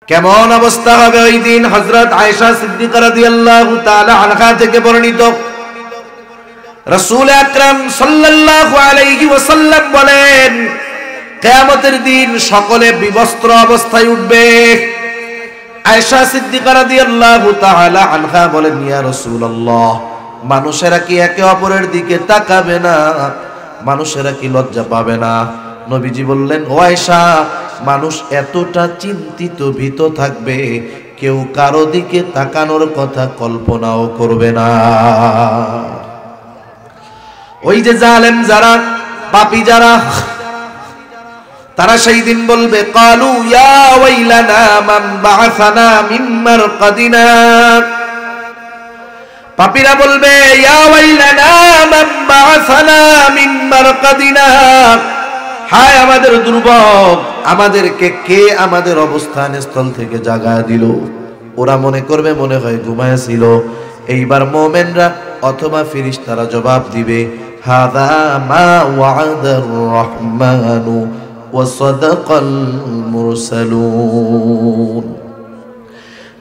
কেমন অবস্থা হবে ওই দিন? হযরত আয়েশা সিদ্দিকা রাদিয়াল্লাহু তাআলা আনহা থেকে বর্ণিত, রাসূল আকরাম সাল্লাল্লাহু আলাইহি ওয়াসাল্লাম বলেন, কিয়ামতের দিন সকলে বিবস্ত্র অবস্থায় উঠবে। আয়েশা সিদ্দিকা রাদিয়াল্লাহু তাআলা আনহা বলেন, ইয়া রাসূলুল্লাহ, মানুষেরা কি একে অপরের দিকে তাকাবে না? মানুষেরা কি লজ্জা পাবে না? নবীজি বললেন, ও আয়েশা, মানুষ এতটা চিন্তিত ভীত থাকবে, কেউ কারো দিকে তাকানোর কথা কল্পনাও করবে না। ওই যে জালেম যারা, পাপী যারা, তারা সেই দিন বলবে, ক্বালু ইয়া ওয়াইলানা মান বা'আসানা মিন মারকাদিনা। পাপীরা বলবে, ইয়া ওয়াইলানা মান বা'আসানা মিন মারকাদিনা, হায় আমাদের দুর্ভোগ, আমাদেরকে কে আমাদের অবস্থান স্থল থেকে জাগায় দিল। ওরা মনে করবে মনে হয় ঘুমায়াছিল। এইবার মুমিনরা অথবা ফেরেশতারা জবাব দিবে, হাযা মা ওয়া'আদার রহমানু ওয়া সাদাকাল মুরসালুন।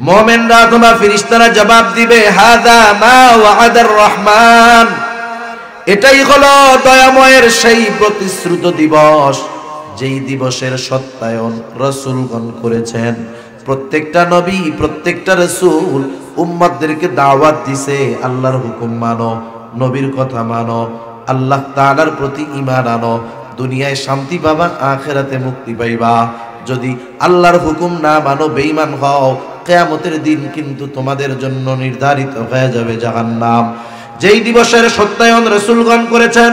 মুমিনরা অথবা ফেরেশতারা জবাব দিবে, হাযা মা ওয়া'আদার রহমান, এটাই হলো দয়াময়ের সেই প্রতিশ্রুত দিবস, যেই দিবসের সত্যায়ন রাসূলগণ করেছেন। প্রত্যেকটা নবী, প্রত্যেকটা রাসূল উম্মতদেরকে দাওয়াত দিছে, আল্লাহর হুকুম মানো, নবীর কথা মানো, আল্লাহ তাআলার প্রতি ঈমান আনো, দুনিয়ায় শান্তি পাবা, আখিরাতে মুক্তি পাইবা। যদি আল্লাহর হুকুম না মানো, বেঈমান হও, কিয়ামতের দিন কিন্তু তোমাদের জন্য নির্ধারিত হয়ে যাবে জাহান্নাম। যেই দিবসের সত্যায়ন রাসূলগণ করেছেন,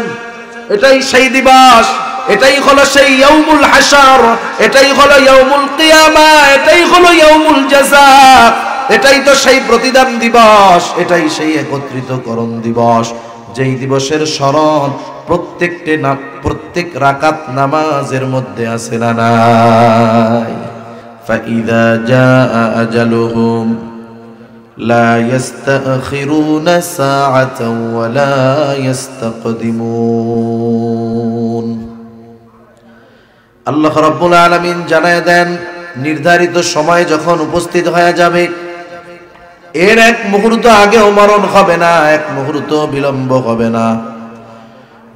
এটাই সেই দিবস, এটাই হলো সেই ইয়াউমুল হাশর, এটাই হলো ইয়াউমুল কিয়ামা, এটাই হলো ইয়াউমুল জাযা, এটাই তো সেই প্রতিদান দিবস, এটাই সেই একত্রিতকরণ দিবস, যেই দিবসের স্মরণ প্রত্যেক রাকাত নামাজের মধ্যে আছে না নাই? ফাইযা জাআ আজালুহুম লা ইস্তাখিরুনা সাআতাও ওয়া লা ইস্তাকদিমুন। আল্লাহ রাব্বুল আলামিন জানায় দেন, নির্ধারিত সময় যখন উপস্থিত হয়ে যাবে, এর এক মুহূর্ত আগেও মরণ হবে না, এক মুহূর্ত বিলম্ব হবে না।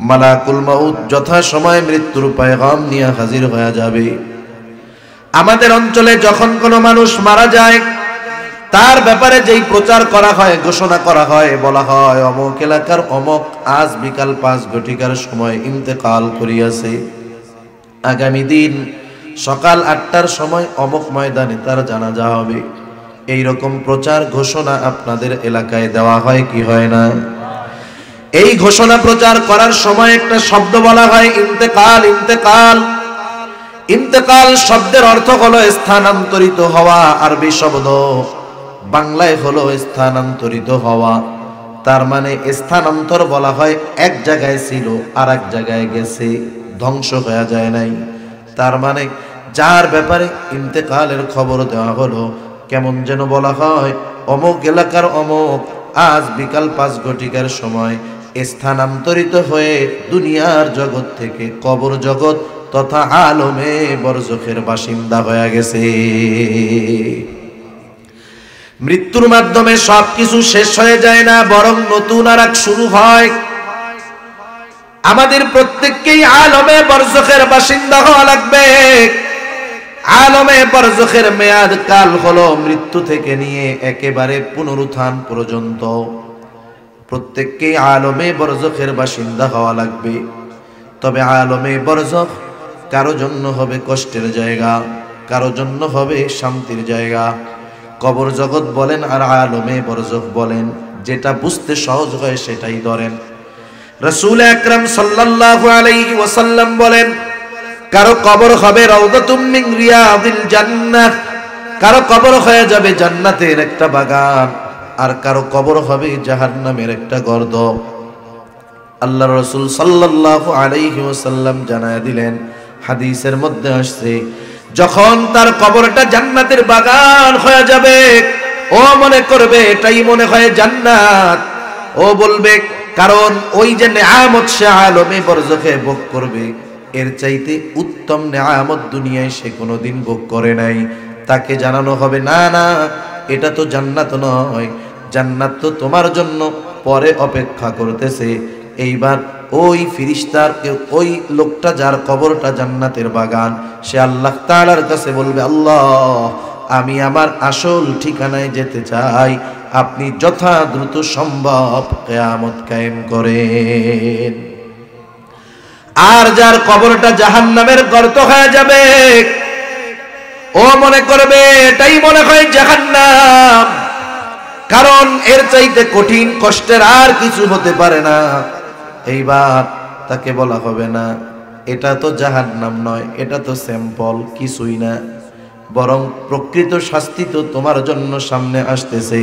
মালাকুল মাউত যথা সময় মৃত্যুর পয়গাম নিয়ে হাজির হয়ে যাবে। আমাদের অঞ্চলে যখন কোনো মানুষ মারা যায়, তার ব্যাপারে যেই প্রচার করা হয়, ঘোষণা করা হয়, বলা হয়, অমুক এলাকার অমুক আজ বিকাল 5 ঘটিকার সময় ইন্তেকাল করিয়াছে, আগামী দিন সকাল 8টার সময় অমুক ময়দানে তার জানাজা হবে। এইরকম প্রচার ঘোষণা আপনাদের এলাকায় দেওয়া হয় কি হয় না? এই ঘোষণা প্রচার করার সময় একটা শব্দ বলা হয়, ইন্তেকাল। ইন্তেকাল, ইন্তেকাল শব্দের অর্থ হলো স্থানান্তরিত হওয়া, আরবি শব্দ, বাংলায় হলো স্থানান্তরিত হওয়া। তার মানে স্থানান্তর বলা হয়, এক জায়গায় ছিল আর এক জায়গায় গেছে, ধ্বংস হয়ে যায় নাই। তার মানে যার ব্যাপারে ইন্তেকালের খবর দেওয়া হলো, কেমন যেন বলা হয়, অমুক এলাকার অমুক আজ বিকাল 5 ঘটিকার সময় স্থানান্তরিত হয়ে দুনিয়ার জগৎ থেকে কবর জগৎ তথা আলমে বরজখের বাসিন্দা হয়ে গেছে। মৃত্যুর মাধ্যমে সবকিছু শেষ হয়ে যায় না, বরং নতুন আর এক শুরু হয়। আমাদের প্রত্যেককেই আলমে বরজখের বাসিন্দা হওয়া লাগবে। আলমে বরজখের মেয়াদ কাল হলো মৃত্যু থেকে নিয়ে একেবারে পুনরুত্থান পর্যন্ত। প্রত্যেককেই আলমে বরজখের বাসিন্দা হওয়া লাগবে। তবে আলমে বরজখ কারো জন্য হবে কষ্টের জায়গা, কারো জন্য হবে শান্তির জায়গা। কবর জগৎ বলেন আর আলমে বরজখ বলেন, যেটা বুঝতে সহজ হয় সেটাই ধরেন। রাসূল আকরাম সাল্লাল্লাহু আলাইহি ওয়াসাল্লাম বলেন, কারো কবর হবে রাউদাতুম মিন রিয়াদিল জান্নাহ, কারো কবর হয়ে যাবে জান্নাতের একটা বাগান, আর কারো কবর হবে জাহান্নামের একটা গর্ত। আল্লাহর রাসূল সাল্লাল্লাহু আলাইহি ওয়াসাল্লাম জানায় দিলেন, হাদিসের মধ্যে আসছে, যখন তার কবরটা জান্নাতের বাগান হয়ে যাবে, ও মনে করবে এটাই মনে হয় জান্নাত। ও বলবে, কারণ ওই যে নেয়ামত সে আলমে বরজখে ভোগ করবে, এর চাইতে উত্তম নেয়ামত দুনিয়ায় সে কোনোদিন ভোগ করে নাই। তাকে জানানো হবে, না না, এটা তো জান্নাত নয়, জান্নাত তো তোমার জন্য পরে অপেক্ষা করতেছে। এইবার ওই ফিরিস্তার ওই লোকটা যার কবরটা জান্নাতের বাগান, সে আল্লাহ তাআলার কাছে বলবে, আল্লাহ, আমি আমার আসল ঠিকানায় যেতে চাই, আপনি যথা দ্রুত সম্ভব কিয়ামত কায়েম করেন। আর যার কবরটা জাহান্নামের গর্ত হয়ে যাবে, ও মনে করবে এটাই মনে হয় জাহান্নাম, কারণ এর চাইতে কঠিন কষ্টের আর কিছু হতে পারে না। এইবার তাকে বলা হবে, না, এটা তো জাহান্নাম নয়, এটা তো স্যাম্পল, কিছুই না, বরং প্রকৃত শাস্তি তো তোমার জন্য সামনে আসতেছে।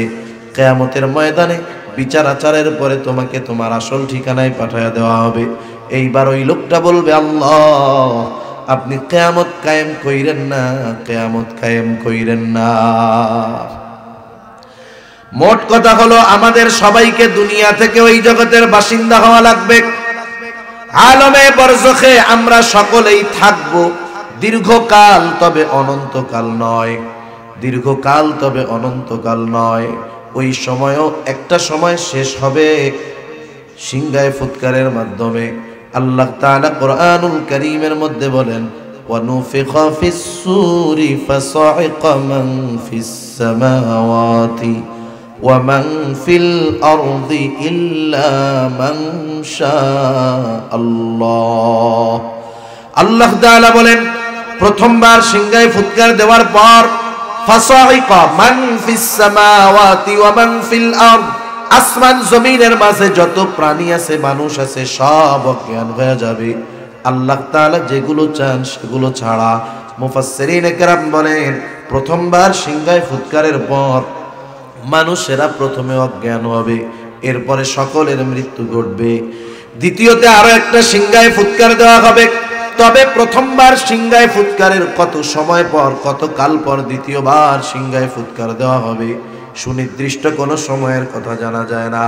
কিয়ামতের ময়দানে বিচার আচারের পরে তোমাকে তোমার আসল ঠিকানায় পাঠিয়ে দেওয়া হবে। এইবার ওই লোকটা বলবে, আল্লাহ, আপনি কিয়ামত কায়েম কইরেন না, কিয়ামত কায়েম কইরেন না। মোট কথা হলো, আমাদের সবাইকে দুনিয়া থেকে ওই জগতের বাসিন্দা হওয়া লাগবে। আলমে বরজখে আমরা সকলেই থাকব দীর্ঘকাল, তবে অনন্তকাল নয়, দীর্ঘকাল তবে অনন্তকাল নয়। ওই সময়ও একটা সময় শেষ হবে সিংহায় ফুৎকারের মাধ্যমে। আল্লাহ তাআলা কোরআনুল কারীমের মধ্যে বলেন, ওয়ানুফিখা ফিস-সূরি ফাসা'iqa মান ফিস-সামাওয়াতি ওয়া মান ফিল আরদি ইল্লা মান শাআল্লাহ। আল্লাহ তাআলা বলেন, প্রথমবার সিংহায় ফুৎকার দেওয়ার পর ফাসা'iqa মান ফিস-সামাওয়াতি ওয়া মান ফিল আরদ, আসমান জমিনের মাঝে যত প্রাণী আছে, মানুষ আছে, সব অজ্ঞান হয়ে যাবে। আল্লাহ তাআলা যেগুলো চান সেগুলো ছাড়া। মুফাসসিরিনে কেরাম বলেন, প্রথমবার সিংহায় ফুৎকারের পর মানুষেরা প্রথমে অজ্ঞান হবে, এরপরে সকলের মৃত্যু ঘটবে। দ্বিতীয়তে আরো একটা সিংহায় ফুৎকার দেওয়া হবে, তবে প্রথমবার সিংহায় ফুৎকারের কত সময় পর, কত কাল পর দ্বিতীয়বার সিংহায় ফুৎকার দেওয়া হবে, সুনির্দিষ্ট কোনো সময়ের কথা জানা যায় না।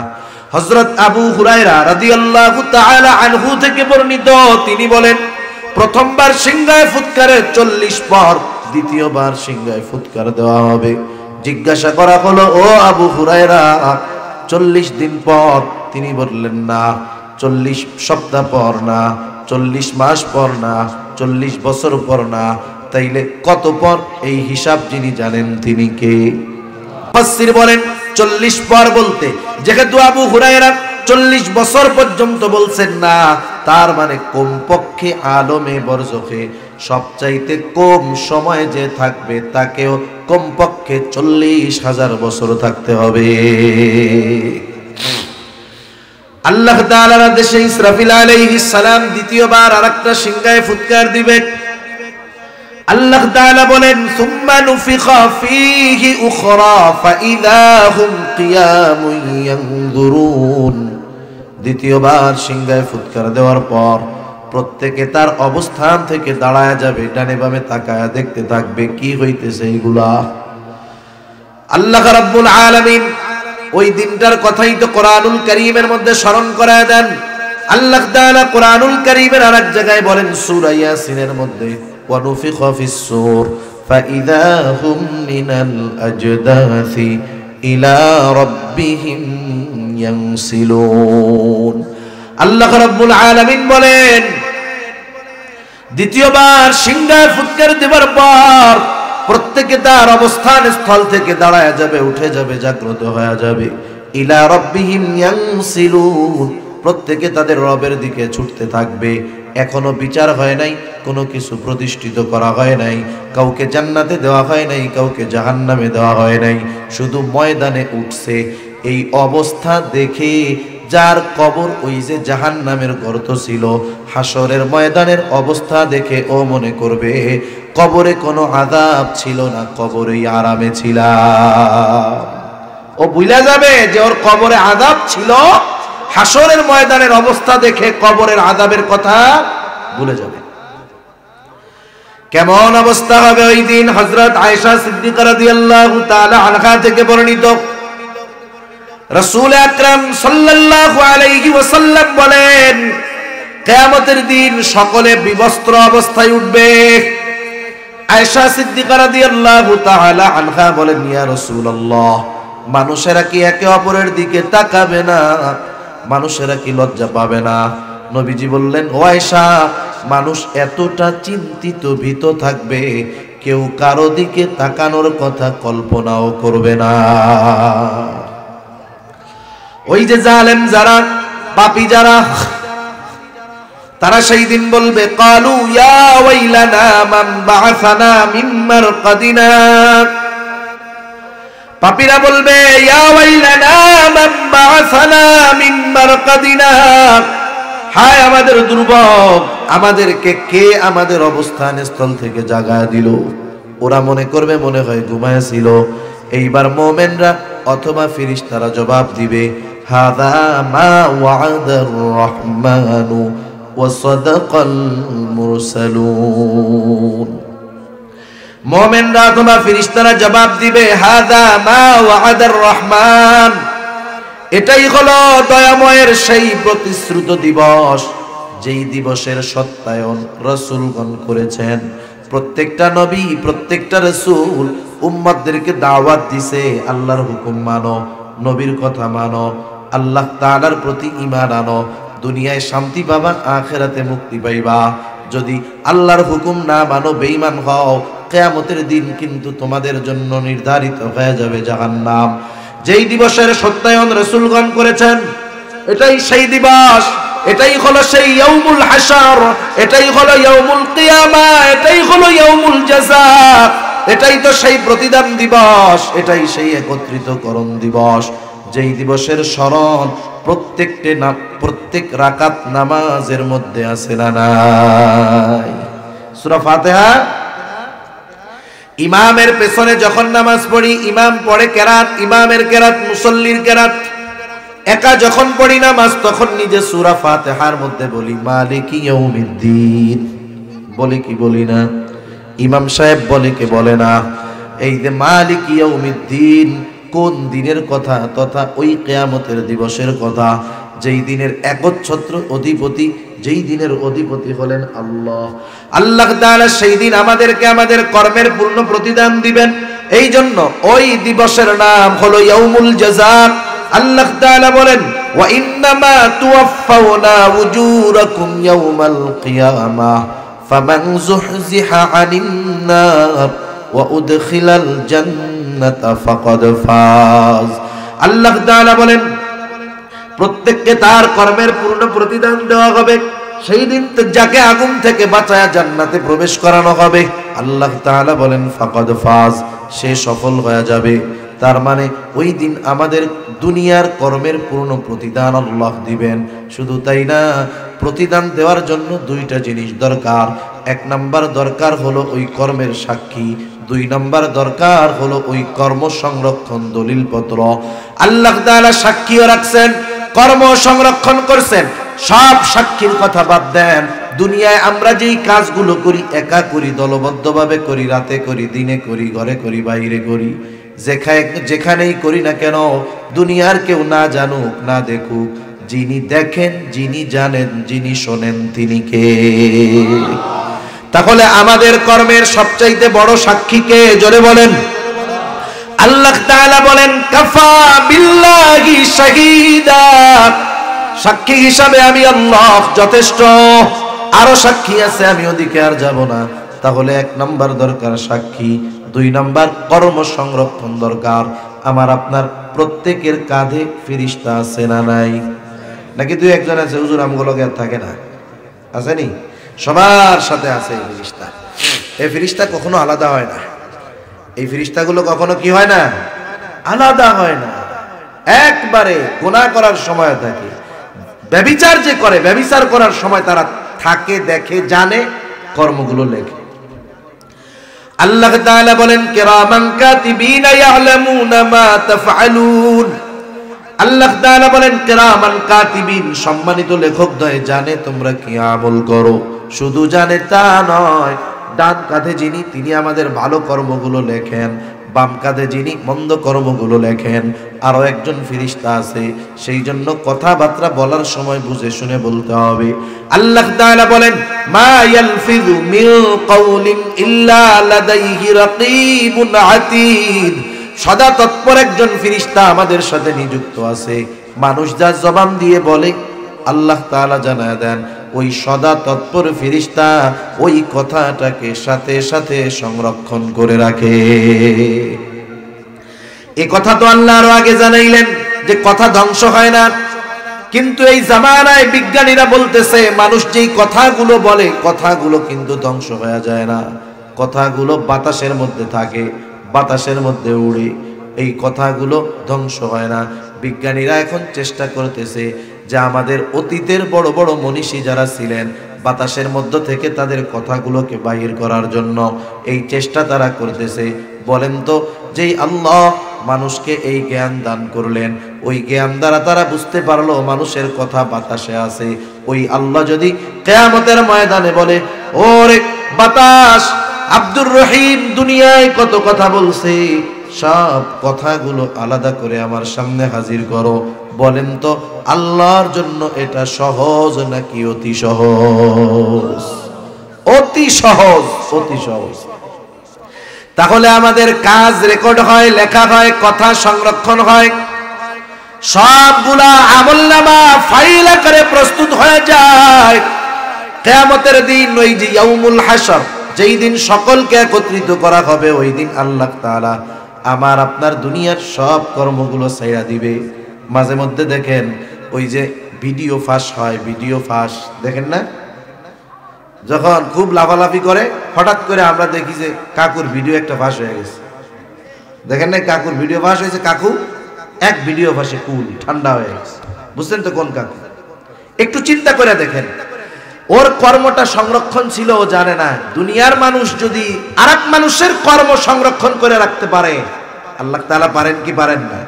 হযরত আবু হুরায়রা রাদিয়াল্লাহু তাআলা আনহু থেকে বর্ণিত, তিনি বলেন, প্রথমবার সিংহায় ফুৎকারের 40 পর দ্বিতীয়বার সিংহায় ফুৎকার দেওয়া হবে। জিজ্ঞাসা করা হলো, ও আবু হুরায়রা, 40 দিন পর? তিনি বললেন, না, 40 সপ্তাহ পর না, 40 মাস পর না, 40 বছর পর না, তাইলে কত পর? এই হিসাব যিনি জানেন তিনি কে? মুফাসসির বলেন, 40 পর বলতে যেহেতু আবু হুরায়রা 40 বছর পর্যন্ত বলছেন না, তার মানে কমপক্ষে আলমে বরজখে সবচাইতে কম সময় যে থাকবে তাকেও কমপক্ষে 40,000 বছর থাকতে হবে। আল্লাহ তাআলার আদেশে ইসরাফিল আলাইহিস সালাম দ্বিতীয়বার আরেকটা সিংহায় ফুৎকার দিবেন। আল্লাহ তাআলা বলেন, সুম্মা নুফিখা ফীহি উখরা ফাইযা হুম কিয়ামুন ইয়ানজুরুন। দ্বিতীয়বার সিংহায় ফুৎকার দেওয়ার পর প্রত্যেকে তার অবস্থান থেকে দাঁড়ায় যাবে, ডানে বামে তাকায়া দেখতে থাকবে কি হইতেছে এইগুলা। আল্লাহ রাব্বুল আলামিন ওই দিনটার কথাই তো কোরআনুল কারীমের মধ্যে স্মরণ করায় দেন। আল্লাহ তাআলা কোরআনুল কারীমের আরেক জায়গায় বলেন, সূরা ইয়াসিনের মধ্যে, وَنُفِخَ فِي الصُّورِ فَإِذَا هُمْ مِنَ الْأَجْدَاثِ إِلَى رَبِّهِمْ يَنْسِلُونَ। আল্লাহ রাব্বুল আলামিন বলেন, দ্বিতীয়বার সিংহায় ফুৎকার দেবার পর প্রত্যেকে তার অবস্থান স্থল থেকে দাঁড়ায় যাবে, উঠে যাবে, জাগ্রত হয়ে যাবে। ইলা রাব্বিহিম ইয়ানসিলুন, প্রত্যেকে তাদের রবের দিকে ছুটতে থাকবে। এখনো বিচার হয় নাই, কোনো কিছু প্রতিষ্ঠিত করা হয় নাই, কাউকে জান্নাতে দেওয়া হয় নাই, কাউকে জাহান্নামে দেওয়া হয় নাই, শুধু ময়দানে উঠছে। এই অবস্থা দেখে যার কবর ওই যে জাহান্নামের গর্ত ছিল, হাসরের ময়দানের অবস্থা দেখে ও মনে করবে কবরে কোনো আযাব ছিল না, কবরেই আরামে ছিলাম। ও ভুলে যাবে যে ওর কবরে আযাব ছিল, হাসরের ময়দানের অবস্থা দেখে কবরের আযাবের কথা ভুলে যাবে। কেমন অবস্থা হবে ওই দিন? হযরত আয়েশা সিদ্দিকা রাদিয়াল্লাহু তাআলা আনহা থেকে বর্ণিত, রাসূল আকরাম সাল্লাল্লাহু আলাইহি ওয়াসাল্লাম বলেন, কিয়ামতের দিন সকলে বিবস্ত্র অবস্থায় উঠবে, আয়েশা সিদ্দিকা রাদিয়াল্লাহু তাআলা আনহা বলেন, ইয়া রাসূলুল্লাহ, মানুষেরা কি একে অপরের দিকে তাকাবে না? মানুষেরা কি লজ্জা পাবে না? নবীজি বললেন, ও আয়েশা, মানুষ এতটা চিন্তিত ভীত থাকবে, কেউ কারো দিকে তাকানোর কথা কল্পনাও করবে না। ওই যে জালেম যারা, পাপী যারা, তারা সেই দিন বলবে, ক্বালু ইয়া ওয়াইলানা মান বা'আসানা মিন মারকাদিনা। পাপীরা বলবে, ইয়া ওয়াইলানা মান বা'আসানা মিন মারকাদিনা, হায় আমাদের দুর্ভোগ, আমাদেরকে কে আমাদের অবস্থান স্থল থেকে জাগায় দিল। ওরা মনে করবে মনে হয় ঘুমায় ছিল। এইবার মুমিনরা অথবা ফেরেশতারা জবাব দিবে, হাযা মা ওয়া'আদার রহমানু ওয়া সাদাকাল মুরসালুন। মুমিনরা অথবা ফেরেশতারা জবাব দিবে, হাযা মা ওয়া'আদার রহমান, এটাই হলো দয়াময়ের সেই প্রতিশ্রুত দিবস, যেই দিবসের সত্যায়ন রাসূলগণ করেছেন। প্রত্যেকটা নবী, প্রত্যেকটা রাসূল উম্মতদেরকে দাওয়াত দিছে, আল্লাহর হুকুম মানো, নবীর কথা মানো, আল্লাহ তাআলার প্রতি ঈমান আনো, দুনিয়ায় শান্তি পাবা, আখিরাতে মুক্তি পাইবা। যদি আল্লাহর হুকুম না মানো, বেঈমান হও, কিয়ামতের দিন কিন্তু তোমাদের জন্য নির্ধারিত হয়ে যাবে জাহান্নাম। যেই দিবসের সত্যায়ন রাসূলগণ করেছেন, এটাই সেই দিবস, এটাই হলো সেই ইয়াউমুল হাশর, এটাই হলো ইয়াউমুল কিয়ামা, এটাই হলো ইয়াউমুল জাযা, এটাই তো সেই প্রতিদান দিবস, এটাই সেই একত্রিতকরণ দিবস, যেই দিবসের স্মরণ প্রত্যেক রাকাত নামাজের মধ্যে আছে না নাই? সূরা ফাতিহা ইমামের পেছনে যখন নামাজ পড়ি, ইমাম পড়ে কেরাত, ইমামের কেরাত, মুসল্লির কেরাত, একা যখন পড়ি নামাজ, তখন নিজে সূরা ফাতিহার মধ্যে বলি মালিকি ইয়াউমিদ্দিন, বলি কি বলি না? ইমাম সাহেব বলে কে বলে না? এই যে মালিকি ইয়াউমিদ্দিন, কোন দিনের কথা? তথা ওই কিয়ামতের দিবসের কথা, যেই দিনের একচ্ছত্র অধিপতি, যেই দিনের অধিপতি হলেন আল্লাহ। আল্লাহ তাআলা সেই দিন আমাদেরকে আমাদের কর্মের পূর্ণ প্রতিদান দিবেন। এই জন্য ওই দিবসের নাম হলো ইয়াউমুল জাযা। আল্লাহ তাআলা বলেন, ওয়া ইন্নামা তুওয়াফাউনা উজুরাকুম ইয়াউমাল কিয়ামাহ ফামান যুহজিহা আনিন নার ওয়া উদখিলাল জান্নাতা ফাকাদ ফাজ। আল্লাহ তাআলা বলেন, প্রত্যেককে তার কর্মের পূর্ণ প্রতিদান দেওয়া হবে। সেই দিন যাকে আগুন থেকে বাঁচায়া জান্নাতে প্রবেশ করানো হবে, আল্লাহ তাআলা বলেন ফাকাদ ফাজ, সে সফল হয়ে যাবে। তার মানে ওই দিন আমাদের দুনিয়ার কর্মের পূর্ণ প্রতিদান আল্লাহ দিবেন। শুধু তাই না, প্রতিদান দেওয়ার জন্য দুইটা জিনিস দরকার। এক নাম্বার দরকার হলো ওই কর্মের সাক্ষী, দুই নাম্বার দরকার হলো ওই কর্ম সংরক্ষণ দলিলপত্র। আল্লাহ তাআলা সাক্ষীও রাখছেন, কর্ম সংরক্ষণ করছেন। সব সাক্ষীর কথা বাদ দেন, দুনিয়ায় আমরা যেই কাজগুলো করি, একা করি, দলবদ্ধভাবে করি, রাতে করি, দিনে করি, ঘরে করি, বাইরে করি, যেখানেই করি না কেন, দুনিয়ার কেউ না জানুক না দেখুক, যিনি দেখেন, যিনি জানেন, যিনি শোনেন, তিনি কে? তাহলে আমাদের কর্মের সবচাইতে বড় সাক্ষী কে? জোরে বলেন। আল্লাহ তাআলা বলেন, কাফা বিল্লাহি শাহীদা, সাক্ষী হিসাবে আমি আল্লাহ যথেষ্ট। আরো সাক্ষী আছে, আমি ওদিকে আর যাব না। তাহলে এক নাম্বার দরকার সাক্ষী, দুই নাম্বার কর্ম সংরক্ষণ দরকার। আমার আপনার প্রত্যেকের কাঁধে ফেরেশতা আছে না নাই? নাকি দুই একজন আছে, হুজুর আমগুলো আর থাকে না? আসেনি? সবার সাথে আছে এই ফেরেশতা। এই ফেরেশতা কখনো আলাদা হয় না। এই ফেরেশতাগুলো কখনো কি হয় না? আলাদা হয় না। একবারে গুনাহ করার সময় থাকে, ব্যভিচার যে করে, ব্যভিচার করার সময় তারা থাকে, দেখে, জানে, কর্মগুলো লেখে। আল্লাহ তাআলা বলেন, কিরামান কাতিবিনা ইয়ালামুনা মা তাফআলুন। আল্লাহ তাআলা বলেন, কিরামান কাতিবিন, সম্মানিত লেখকদ্বয় জানে তোমরা কি আমল করো। শুধু জানে তা নয়, ডান কাঁধে যিনি, তিনি আমাদের ভালো কর্মগুলো লেখেন, বাম কাঁধে যিনি মন্দ কর্মগুলো লেখেন আরো একজন ফেরেশতা আছে, সেই জন্য কথাবার্তা বলার সময় বুঝে শুনে বলতে হবে। আল্লাহ তাআলা বলেন, মা ইয়ালফিযু মিন কাউলিন ইল্লা লাদাইহি রাকীবুন আতীদ। সদা তৎপর একজন ফেরেশতা আমাদের সাথে নিযুক্ত আছে। মানুষ যা জবান দিয়ে বলে আল্লাহ তাআলা জানায় দেন, ওই সদা তৎপর ফেরেশতা ওই কথাটাকে সাথে সাথে সংরক্ষণ করে রাখে। এই কথা তো আল্লাহ আরো আগে জানাইলেন যে কথা ধ্বংস হয় না, কিন্তু এই জামানায় বিজ্ঞানীরা বলতেছে মানুষ যেই কথাগুলো বলে কথাগুলো কিন্তু ধ্বংস হয়ে যায় না, কথাগুলো বাতাসের মধ্যে থাকে, বাতাসের মধ্যে উড়ে, এই কথাগুলো ধ্বংস হয় না। বিজ্ঞানীরা এখন চেষ্টা করতেছে যে আমাদের অতীতের বড় বড় মনীষী যারা ছিলেন বাতাসের মধ্য থেকে তাদের কথাগুলোকে বাহির করার জন্য এই চেষ্টা তারা করতেছে। বলেন তো, যেই আল্লাহ মানুষকে এই জ্ঞান দান করলেন, ওই জ্ঞান দ্বারা তারা বুঝতে পারলো মানুষের কথা বাতাসে আছে, ওই আল্লাহ যদি কিয়ামতের ময়দানে বলে, ওরে বাতাস, আব্দুর রহিম দুনিয়ায় কত কথা বলছে, সব কথাগুলো আলাদা করে আমার সামনে হাজির করো, বলেন তো আল্লাহর জন্য এটা সহজ নাকি অতি সহজ? অতি সহজ, অতি সহজ। তাহলে আমাদের কাজ রেকর্ড হয়, লেখা হয়, কথা সংরক্ষণ হয়, সবগুলা আমলনামা ফাইল আকারে প্রস্তুত হয়ে যায়। কিয়ামতের দিন, ওই যে ইয়াউমুল হাশর, যেই দিন সকলকে একত্রিত করা হবে, ওই দিন আল্লাহ তাআলা আমার আপনার দুনিয়ার সব কর্মগুলো ছাইড়া দিবে। মাঝে মধ্যে দেখেন ওই যে ভিডিও ফাঁস হয়, ভিডিও ফাঁস দেখেন না, যখন খুব লাফালাফি করে হঠাৎ করে আমরা দেখি যে কাকুর ভিডিও একটা ফাঁস হয়ে গেছে, দেখেন না, কাকুর ভিডিও ফাঁস হয়েছে, কাকু এক ভিডিও ফাঁসে কুল ঠান্ডা হয়ে গেছে, বুঝছেন তো কোন কাকু? একটু চিন্তা করে দেখেন, ওর কর্মটা সংরক্ষণ ছিল ও জানে না। দুনিয়ার মানুষ যদি আরেক মানুষের কর্ম সংরক্ষণ করে রাখতে পারে, আল্লাহ তাআলা পারেন কি পারেন না?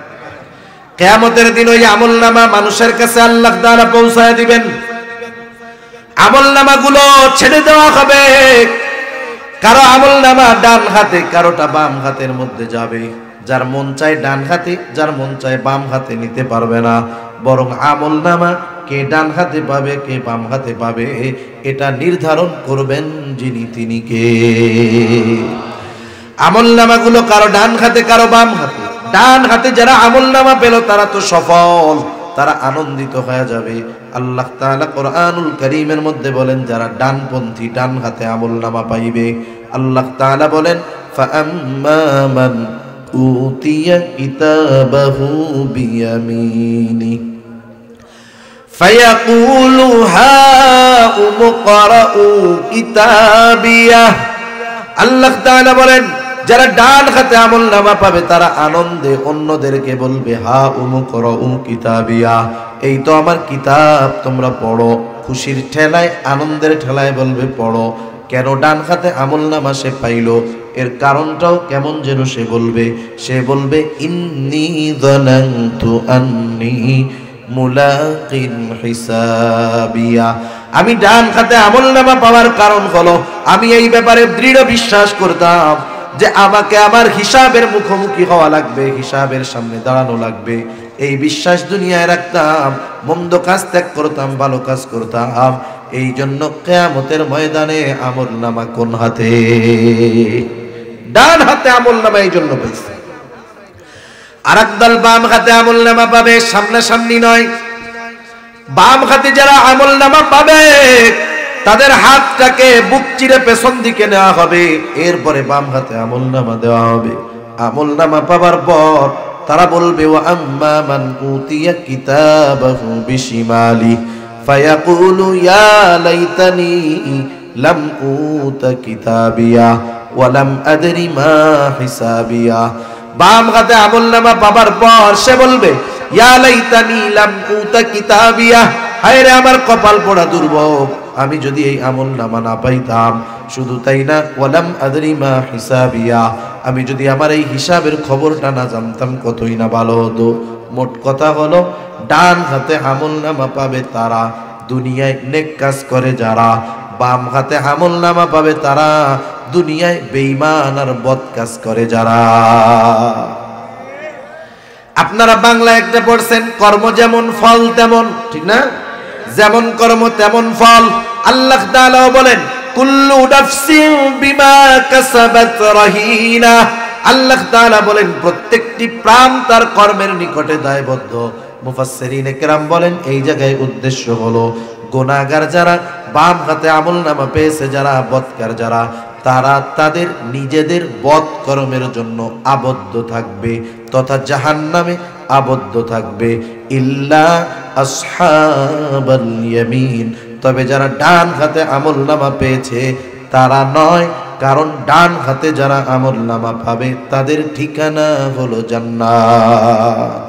কিয়ামতের দিন ওই আমলনামা মানুষের কাছে আল্লাহ তাআলা পৌঁছায় দিবেন। আমলনামাগুলো ছেড়ে দেওয়া হবে, কারো আমলনামা ডান হাতে, কারোটা বাম হাতের মধ্যে যাবে। যার মন চায় ডান হাতে, যার মন চায় বাম হাতে নিতে পারবে না, বরং আমলনামা কে ডান হাতে পাবে কে বাম হাতে পাবে এটা নির্ধারণ করবেন যিনি, তিনি কে? আমলনামাগুলো কারো ডান হাতে, কারো বাম হাতে। ডান হাতে যারা আমলনামা পেল তারা তো সফল, তারা আনন্দিত হয়ে যাবে। আল্লাহ তাআলা কোরআনুল কারীমের মধ্যে বলেন, যারা ডানপন্থী ডান হাতে আমলনামা পাইবে, আল্লাহ তাআলা বলেন, ফাআম্মা মান উতিয়া কিতাবাহু বিয়ামিনি ফায়াকুলু হাউম ইকরাউ কিতাবিয়াহ। আল্লাহ তাআলা বলেন, যারা ডান হাতে আমলনামা পাবে তারা আনন্দে অন্যদেরকে বলবে, হাউম ইকরাউ কিতাবিয়াহ, এই তো আমার কিতাব, তোমরা পড়ো। খুশির ঠেলায়, আনন্দের ঠেলায় বলবে পড়ো। কেন ডান হাতে আমলনামা সে পাইল, এর কারণটাও কেমন যেন সে বলবে। সে বলবে, ইন্নী যানানতু আন্নী মুলাকিন হিসাবিয়া। আমি ডান হাতে আমলনামা পাওয়ার কারণ হলো আমি এই ব্যাপারে দৃঢ় বিশ্বাস করতাম যে আমাকে আমার হিসাবের মুখোমুখি হওয়া লাগবে, হিসাবের সামনে দাঁড়ানো লাগবে। এই বিশ্বাস দুনিয়ায় রাখতাম, মন্দ কাজ ত্যাগ করতাম, ভালো কাজ করতাম। এই জন্য কিয়ামতের ময়দানে আমলনামা কোন হাতে? ডান হাতে আমলনামা এই জন্য পেয়েছে। আরেক দল বাম হাতে আমলনামা পাবে, সামনাসামনি নয়। বাম হাতে যারা আমলনামা পাবে তাদের হাতটাকে বুক চিরে পেছন দিকে নেওয়া হবে, এরপরে বাম হাতে আমলনামা দেওয়া হবে। আমলনামা পাবার পর তারা বলবে, ওয়া আম্মা মান উতিয়া কিতাবাহু বিশিমালি ফায়াকুলু ইয়া লাইতানি লাম উতা কিতাবিয়া ওয়া লাম আদরি মা হিসাবিয়া। বাম হাতে আমলনামা পাবার পর সে বলবে, ইয়া লাইতানি লাম উতা কিতাবিয়া, হায় রে আমার কপাল পোড়া দুর্ভোগ, আমি যদি এই আমলনামা না পাইতাম। শুধু তাই না, ওয়ালাম আদরি মা হিসাবিয়া, আমি যদি আমার এই হিসাবের খবরটা না জানতাম কতই না ভালো হতো। মোট কথা হলো, ডান হাতে আমলনামা পাবে তারা দুনিয়ায় নেক কাজ করে যারা, বাম হাতে আমলনামা পাবে তারা, দুনিয়ায় বেঈমান আর বদ কাজ করে যারা। আপনারা বাংলা একটা পড়ছেন, কর্ম যেমন ফল তেমন, ঠিক না? যেমন কর্ম তেমন ফল। আল্লাহ তাআলা বলেন কুল্লু নাফসিন বিমা কাসাবাত রাহিনা। আল্লাহ তাআলা বলেন প্রত্যেকটি প্রাণ তার কর্মের নিকটে দায়বদ্ধ। মুফাসসিরিনে কেরাম বলেন এই জায়গায় উদ্দেশ্য হলো গুনাহগার যারা, বাম হাতে আমলনামা পেয়েছে যারা, বদকার যারা, তারা তাদের নিজেদের বদ কর্মের জন্য আবদ্ধ থাকবে তথা জাহান্নামে আবদ্ধ থাকবে। ইল্লা আসহাবাল ইয়ামিন, তবে যারা ডান হাতে আমলনামা পেয়েছে তারা নয়, কারণ ডান হাতে যারা আমলনামা পাবে তাদের ঠিকানা হলো জান্নাত।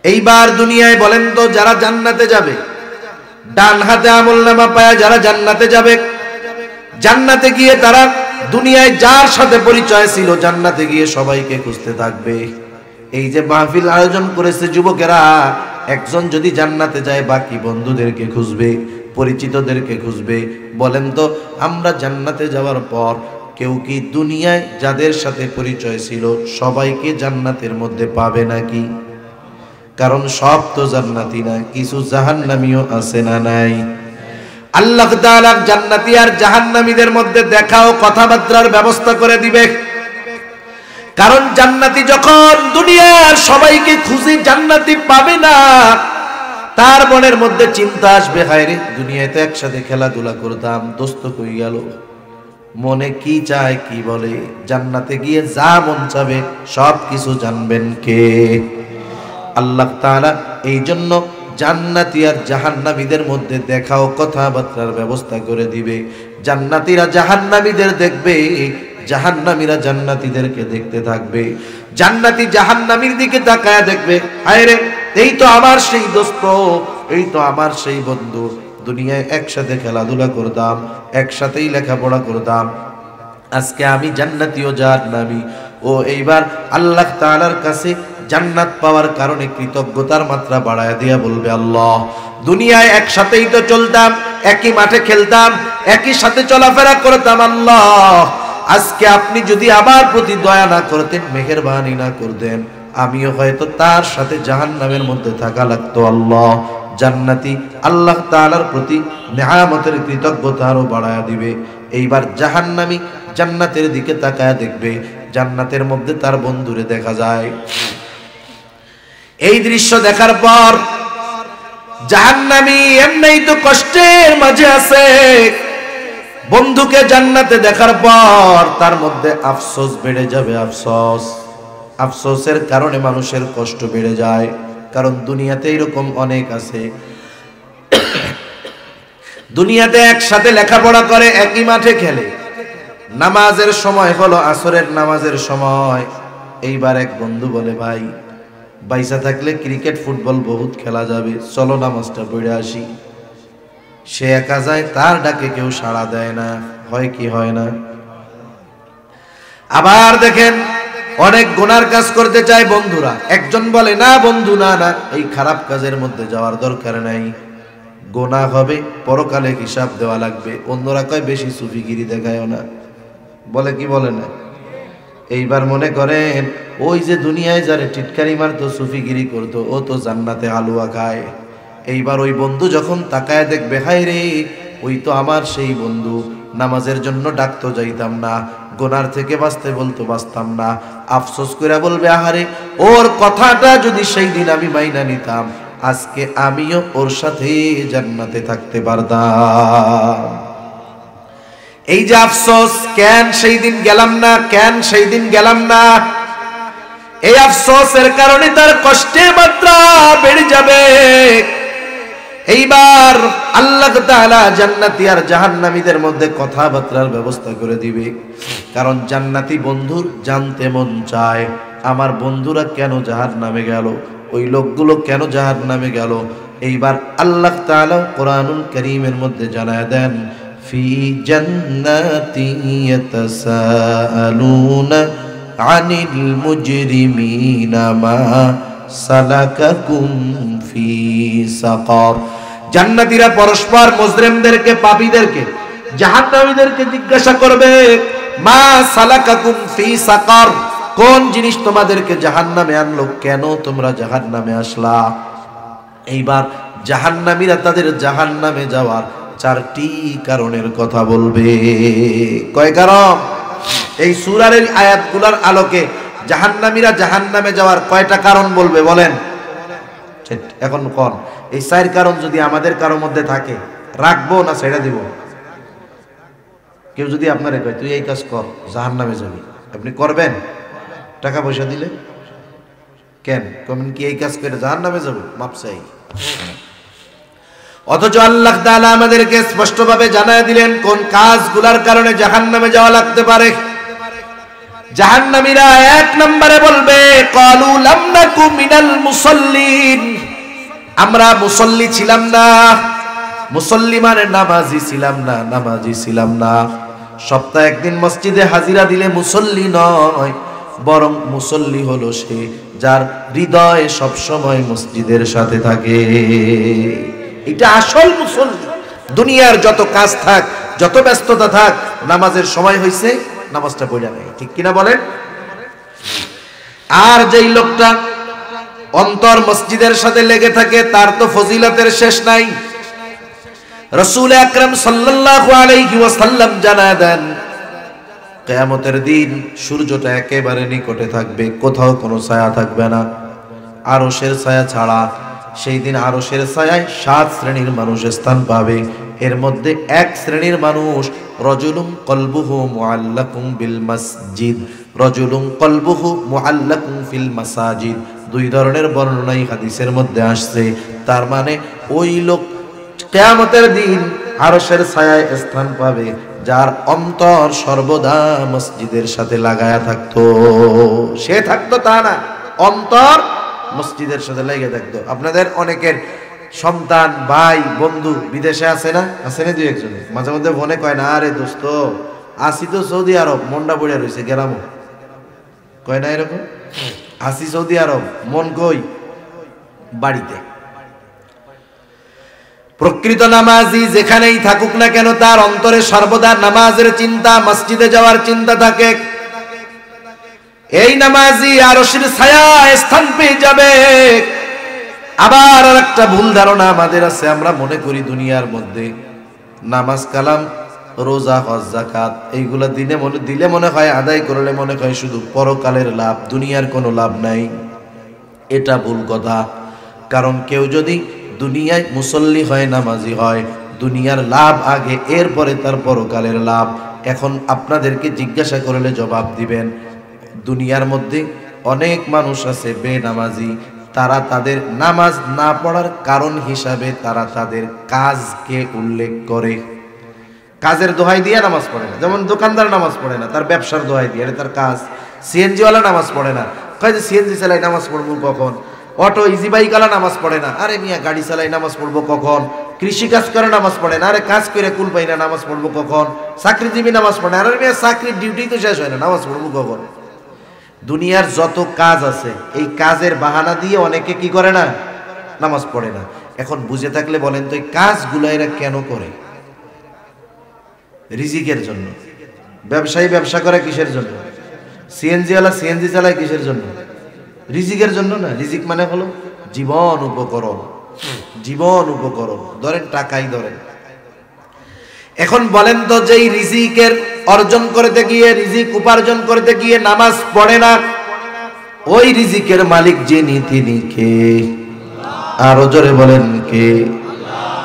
এইবার দুনিয়ায় বলেন তো যারা জান্নাতে যাবে, ডান হাতে আমলনামা পায় যারা জান্নাতে যাবে, জান্নাতে গিয়ে তারা দুনিয়ায় যার সাথে পরিচয় ছিল জান্নাতে গিয়ে সবাইকে খুঁজতে থাকবে। এই যে মাহফিল আয়োজন করেছে যুবকেরা, একজন যদি জান্নাতে যায় বাকি বন্ধুদেরকে খুঁজবে, পরিচিতদেরকে খুঁজবে। বলেন তো আমরা জান্নাতে যাওয়ার পর কেউ কি দুনিয়ায় যাদের সাথে পরিচয় ছিল সবাইকে জান্নাতের মধ্যে পাবে নাকি? কারণ সব তো জান্নাতি না, কিছু জাহান্নামীও আছে না নাই? আল্লাহ তাআলা জান্নাতি আর জাহান্নামীদের মধ্যে দেখা ও কথাবার্তার ব্যবস্থা করে দিবে। কারণ জান্নাতি যখন দুনিয়ার সবাইকে খুঁজে জান্নাতি পাবে না, তার মনের মধ্যে চিন্তা আসবে, হায় রে দুনিয়াতে একসাথে খেলাধুলা করতাম, দোস্ত কই গেল, মনে কি চায় কি বলে। জান্নাতে গিয়ে যা মন চাবে সব কিছু জানবেন কে? আল্লাহ তাআলা এই জন্য জান্নাতি আর জাহান্নামীদের মধ্যে দেখা ও কথাবার্তার ব্যবস্থা করে দিবে। জান্নাতীরা জাহান্নামীদের দেখবে, জাহান্নামীরা জান্নাতীদেরকে দেখতে থাকবে। জান্নাতি জাহান্নামীর দিকে তাকায় দেখবে, হায় রে এই তো আমার সেই দোস্ত, এই তো আমার সেই বন্ধু, দুনিয়ায় একসাথে খেলাধুলা করতাম, একসাথেই লেখাপড়া করতাম, আজকে আমি জান্নাতি ও জাহান্নামী। ও এইবার আল্লাহ তাআলার কাছে জান্নাত পাওয়ার কারণে কৃতজ্ঞতার মাত্রা বাড়ায় দিয়া বলবে, আল্লাহ দুনিয়ায় একসাথেই তো চলতাম, একই মাঠে খেলতাম, একই সাথে চলাফেরা করতাম, আল্লাহ আজকে আপনি যদি আমার প্রতি দয়া না করতেন, মেহেরবানি না করতেন, আমিও হয়তো তার সাথে জাহান্নামের মধ্যে থাকা লাগতো। আল্লাহ জান্নাতি আল্লাহ তাআলার প্রতি নেয়ামতের কৃতজ্ঞতা আরো বাড়ায়া দিবে। এইবার জাহান্নামী জান্নাতের দিকে তাকায় দেখবে, জান্নাতের মধ্যে তার বন্ধুরে দেখা যায়। এই দৃশ্য দেখার পর জাহান্নামী এমনিই তো কষ্টের মাঝে আছে, বন্ধুকে জান্নাতে দেখার পর তার মধ্যে আফসোস বেড়ে যাবে। আফসোস, আফসোসের কারণে মানুষের কষ্ট বেড়ে যায়। কারণ দুনিয়াতে এরকম অনেক আছে, দুনিয়াতে একসাথে লেখাপড়া করে, একই মাঠে খেলে, নামাজের সময় হলো আসরের নামাজের সময়, এইবার এক বন্ধু বলে, ভাই বাইসা থাকলে ক্রিকেট ফুটবল বহুত খেলা যাবে, চলো নামাজটা পড়ে আসি। সে একা যায়, তার ডাকে কেউ সাড়া দেয় না, হয় কি হয় না? আবার দেখেন অনেক গুনার কাজ করতে চায় বন্ধুরা, একজন বলে না বন্ধু না না, এই খারাপ কাজের মধ্যে যাওয়ার দরকার নাই, গুনাহ হবে, পরকালে হিসাব দেওয়া লাগবে। অন্যরা কয় বেশি সুফিগিরি দেখায়ও না, বলে কি বলে না? এইবার মনে করেন ওই যে দুনিয়ায় যারে টিটকারি মারতো, সুফিগিরি করতো, ও তো জান্নাতে হালুয়া খায়। এইবার ওই বন্ধু যখন তাকায় দেখবে, হায় রে ওই তো আমার সেই বন্ধু, নামাজের জন্য ডাকতো যাইতাম না, গুনার থেকে বাঁচতে বলতো বাঁচতাম না। আফসোস করে বলবে, আহারে ওর কথাটা যদি সেই দিন আমি মাইনা নিতাম, আজকে আমিও ওর সাথে জান্নাতে থাকতে পারতাম। এই যে আফসোস, কেন সেই দিন গেলাম না, কেন সেই দিন গেলাম না, এই আফসোসের কারণে তার কষ্টের মাত্রা বেড়ে যাবে। এইবার আল্লাহ তাআলা জান্নাতি আর জাহান্নামীদের মধ্যে কথাবার্তার ব্যবস্থা করে দিবে। কারণ জান্নাতি বন্ধুর জানতে মন চায়, আমার বন্ধুরা কেন জাহান্নামে গেল, ওই লোকগুলো কেন জাহান্নামে গেল। এইবার আল্লাহ তাআলা কোরআনুল কারীমের মধ্যে জানায় দেন, ফি জান্নাতি ইয়াতাসাআলুনা আনিল মুজরিমিনা মা সালাকাকুম ফি সাকার। জান্নাতীরা পরস্পর মুজরিমদেরকে, পাপীদেরকে, জাহান্নামীদেরকে জিজ্ঞাসা করবে, মা সালাকাকুম ফি সাকার, কোন জিনিস তোমাদেরকে জাহান্নামে আনলো, কেন তোমরা জাহান্নামে আসলা? এইবার জাহান্নামীরা তাদের জাহান্নামে যাওয়ার 4টি কারণের কথা বলবে। কয় কারণ? এই সূরার আয়াতগুলোর আলোকে জাহান্নামীরা জাহান্নামে যাওয়ার কয়টা কারণ বলবে বলেন? এখন কোন এই 4 কারণ যদি আমাদের কারো মধ্যে থাকে, রাখবো না ছেড়ে দিব? কেউ যদি আপনারে কয় তুই এই কাজ কর, জাহান্নামে যাবি, আপনি করবেন? টাকা পয়সা দিলে কেন কমেন কি এই কাজ করে জাহান্নামে যাব? মাপ চাই। অথচ আল্লাহ তাআলা আমাদেরকে স্পষ্টভাবে জানায় দিলেন কোন কাজগুলোর কারণে জাহান্নামে যাওয়া লাগতে পারে। জাহান্নামীরা 1 নম্বরে বলবে, ক্বালু লাম নাকু মিনাল মুসাল্লিন, আমরা মুসল্লি ছিলাম না। মুসল্লি মানে নামাজি ছিলাম না, নামাজি ছিলাম না। সপ্তাহে একদিন মসজিদে হাজিরা দিলে মুসল্লি নয়, বরং মুসল্লি হলো সে যার হৃদয় সব সময় মসজিদের সাথে থাকে। এটা আসল মুসল্লি। দুনিয়ার যত কাজ থাক, যত ব্যস্ততা থাক, নামাজের সময় হইছে, নামাজটা পড়া নেই, ঠিক কিনা বলেন? আর যেই লোকটা অন্তর মসজিদের সাথে লেগে থাকে, তার তো ফজিলতের শেষ নাই। রাসূল আকরাম সাল্লাল্লাহু আলাইহি ওয়াসাল্লাম জানায় দেন, কিয়ামতের দিন সূর্যটা একেবারে নিকটে থাকবে, কোথাও কোনো ছায়া থাকবে না, আরশের ছায়া ছাড়া। সেই দিন আরশের ছায়ায় 7 শ্রেণীর মানুষ স্থান পাবে। এর মধ্যে 1 শ্রেণীর মানুষ, রাজুলুন কলবুহু মুআল্লাকুম বিল মসজিদ, রাজুলুন কলবুহু মুআল্লাকুম ফিল মাসাজিদ। 2 ধরনের বর্ণনাই হাদিসের মধ্যে আসছে। তার মানে ওই লোক কিয়ামতের দিন আরশের ছায়ায় স্থান পাবে যার অন্তর সর্বদা মসজিদের সাথে লাগায়া থাকতো। সে থাকতো তা না, অন্তর মসজিদের সাথে লেগে থাকতো। আপনাদের অনেকের সন্তান, ভাই, বন্ধু বিদেশে আছে না? আছে না 2-1 জন? মাঝে মধ্যে ফোনে কয় না, আরে দোস্ত আসি তো সৌদি আরব, মনটা পড়ে রয়েছে গেলামো, কয় না এরকম? আসি সৌদি আরব, মন কই? বাড়িতে। প্রকৃত নামাজি যেখানেই থাকুক না কেন, তার অন্তরে সর্বদা নামাজের চিন্তা, মসজিদে যাওয়ার চিন্তা থাকে। এই নামাজি আরশের ছায়ায় স্থান পেয়ে যাবে। আবার আরেকটা ভুল ধারণা আমাদের আছে, আমরা মনে করি দুনিয়ার মধ্যে নামাজ কালাম, রোজা, হজ, যাকাত এইগুলা দিলে মনে হয়, আদায় করলে মনে হয় শুধু পরকালের লাভ, দুনিয়ার কোনো লাভ নাই। এটা ভুল কথা। কারণ কেউ যদি দুনিয়ায় মুসল্লি হয়, নামাজি হয়, দুনিয়ার লাভ আগে, এরপরে তার পরকালের লাভ। এখন আপনাদেরকে জিজ্ঞাসা করলে জবাব দিবেন, দুনিয়ার মধ্যে অনেক মানুষ আছে বেনামাজি, তারা তাদের নামাজ না পড়ার কারণ হিসাবে তারা তাদের কাজকে উল্লেখ করে। কাজের দোহাই দিয়ে নামাজ পড়ে না। যেমন দোকানদার নামাজ পড়ে না, তার ব্যবসার দোহাই দিয়ে, এটা তার কাজ। সিএনজিওয়ালা নামাজ পড়ে না, কয় যে সিএনজি চালাই নামাজ পড়বো কখন? অটো ইজি বাইকওয়ালা নামাজ পড়ে না, আরে মিয়া গাড়ি চালাই নামাজ পড়বো কখন? কৃষি কাজ করে নামাজ পড়ে না, আরে কাজ করে কুল পাই না, নামাজ পড়বো কখন? চাকরিজীবী নামাজ পড়ে না, আরে মিয়া চাকরির ডিউটি তো শেষ হয় না, নামাজ পড়বো কখন? দুনিয়ার যত কাজ আছে, এই কাজের বাহানা দিয়ে অনেকে কি করে না? নামাজ পড়ে না। এখন বুঝে থাকলে বলেন তো, এই কাজগুলো এরা কেন করে? রিজিকের জন্য। ব্যবসায়ী ব্যবসা করে কিসের জন্য? সিএনজিওয়ালা সিএনজি চালায় কিসের জন্য? রিজিকের জন্য না। রিজিক মানে হলো জীবন উপকরণ। জীবন উপকরণ ধরেন, টাকাই ধরেন। এখন বলেন তো, যেই রিজিকের অর্জন করতে গিয়ে, রিজিক উপার্জন করতে গিয়ে নামাজ পড়ে না, ওই রিজিকের মালিক যিনি, তিনি কে? আরো জোরে বলেন কে?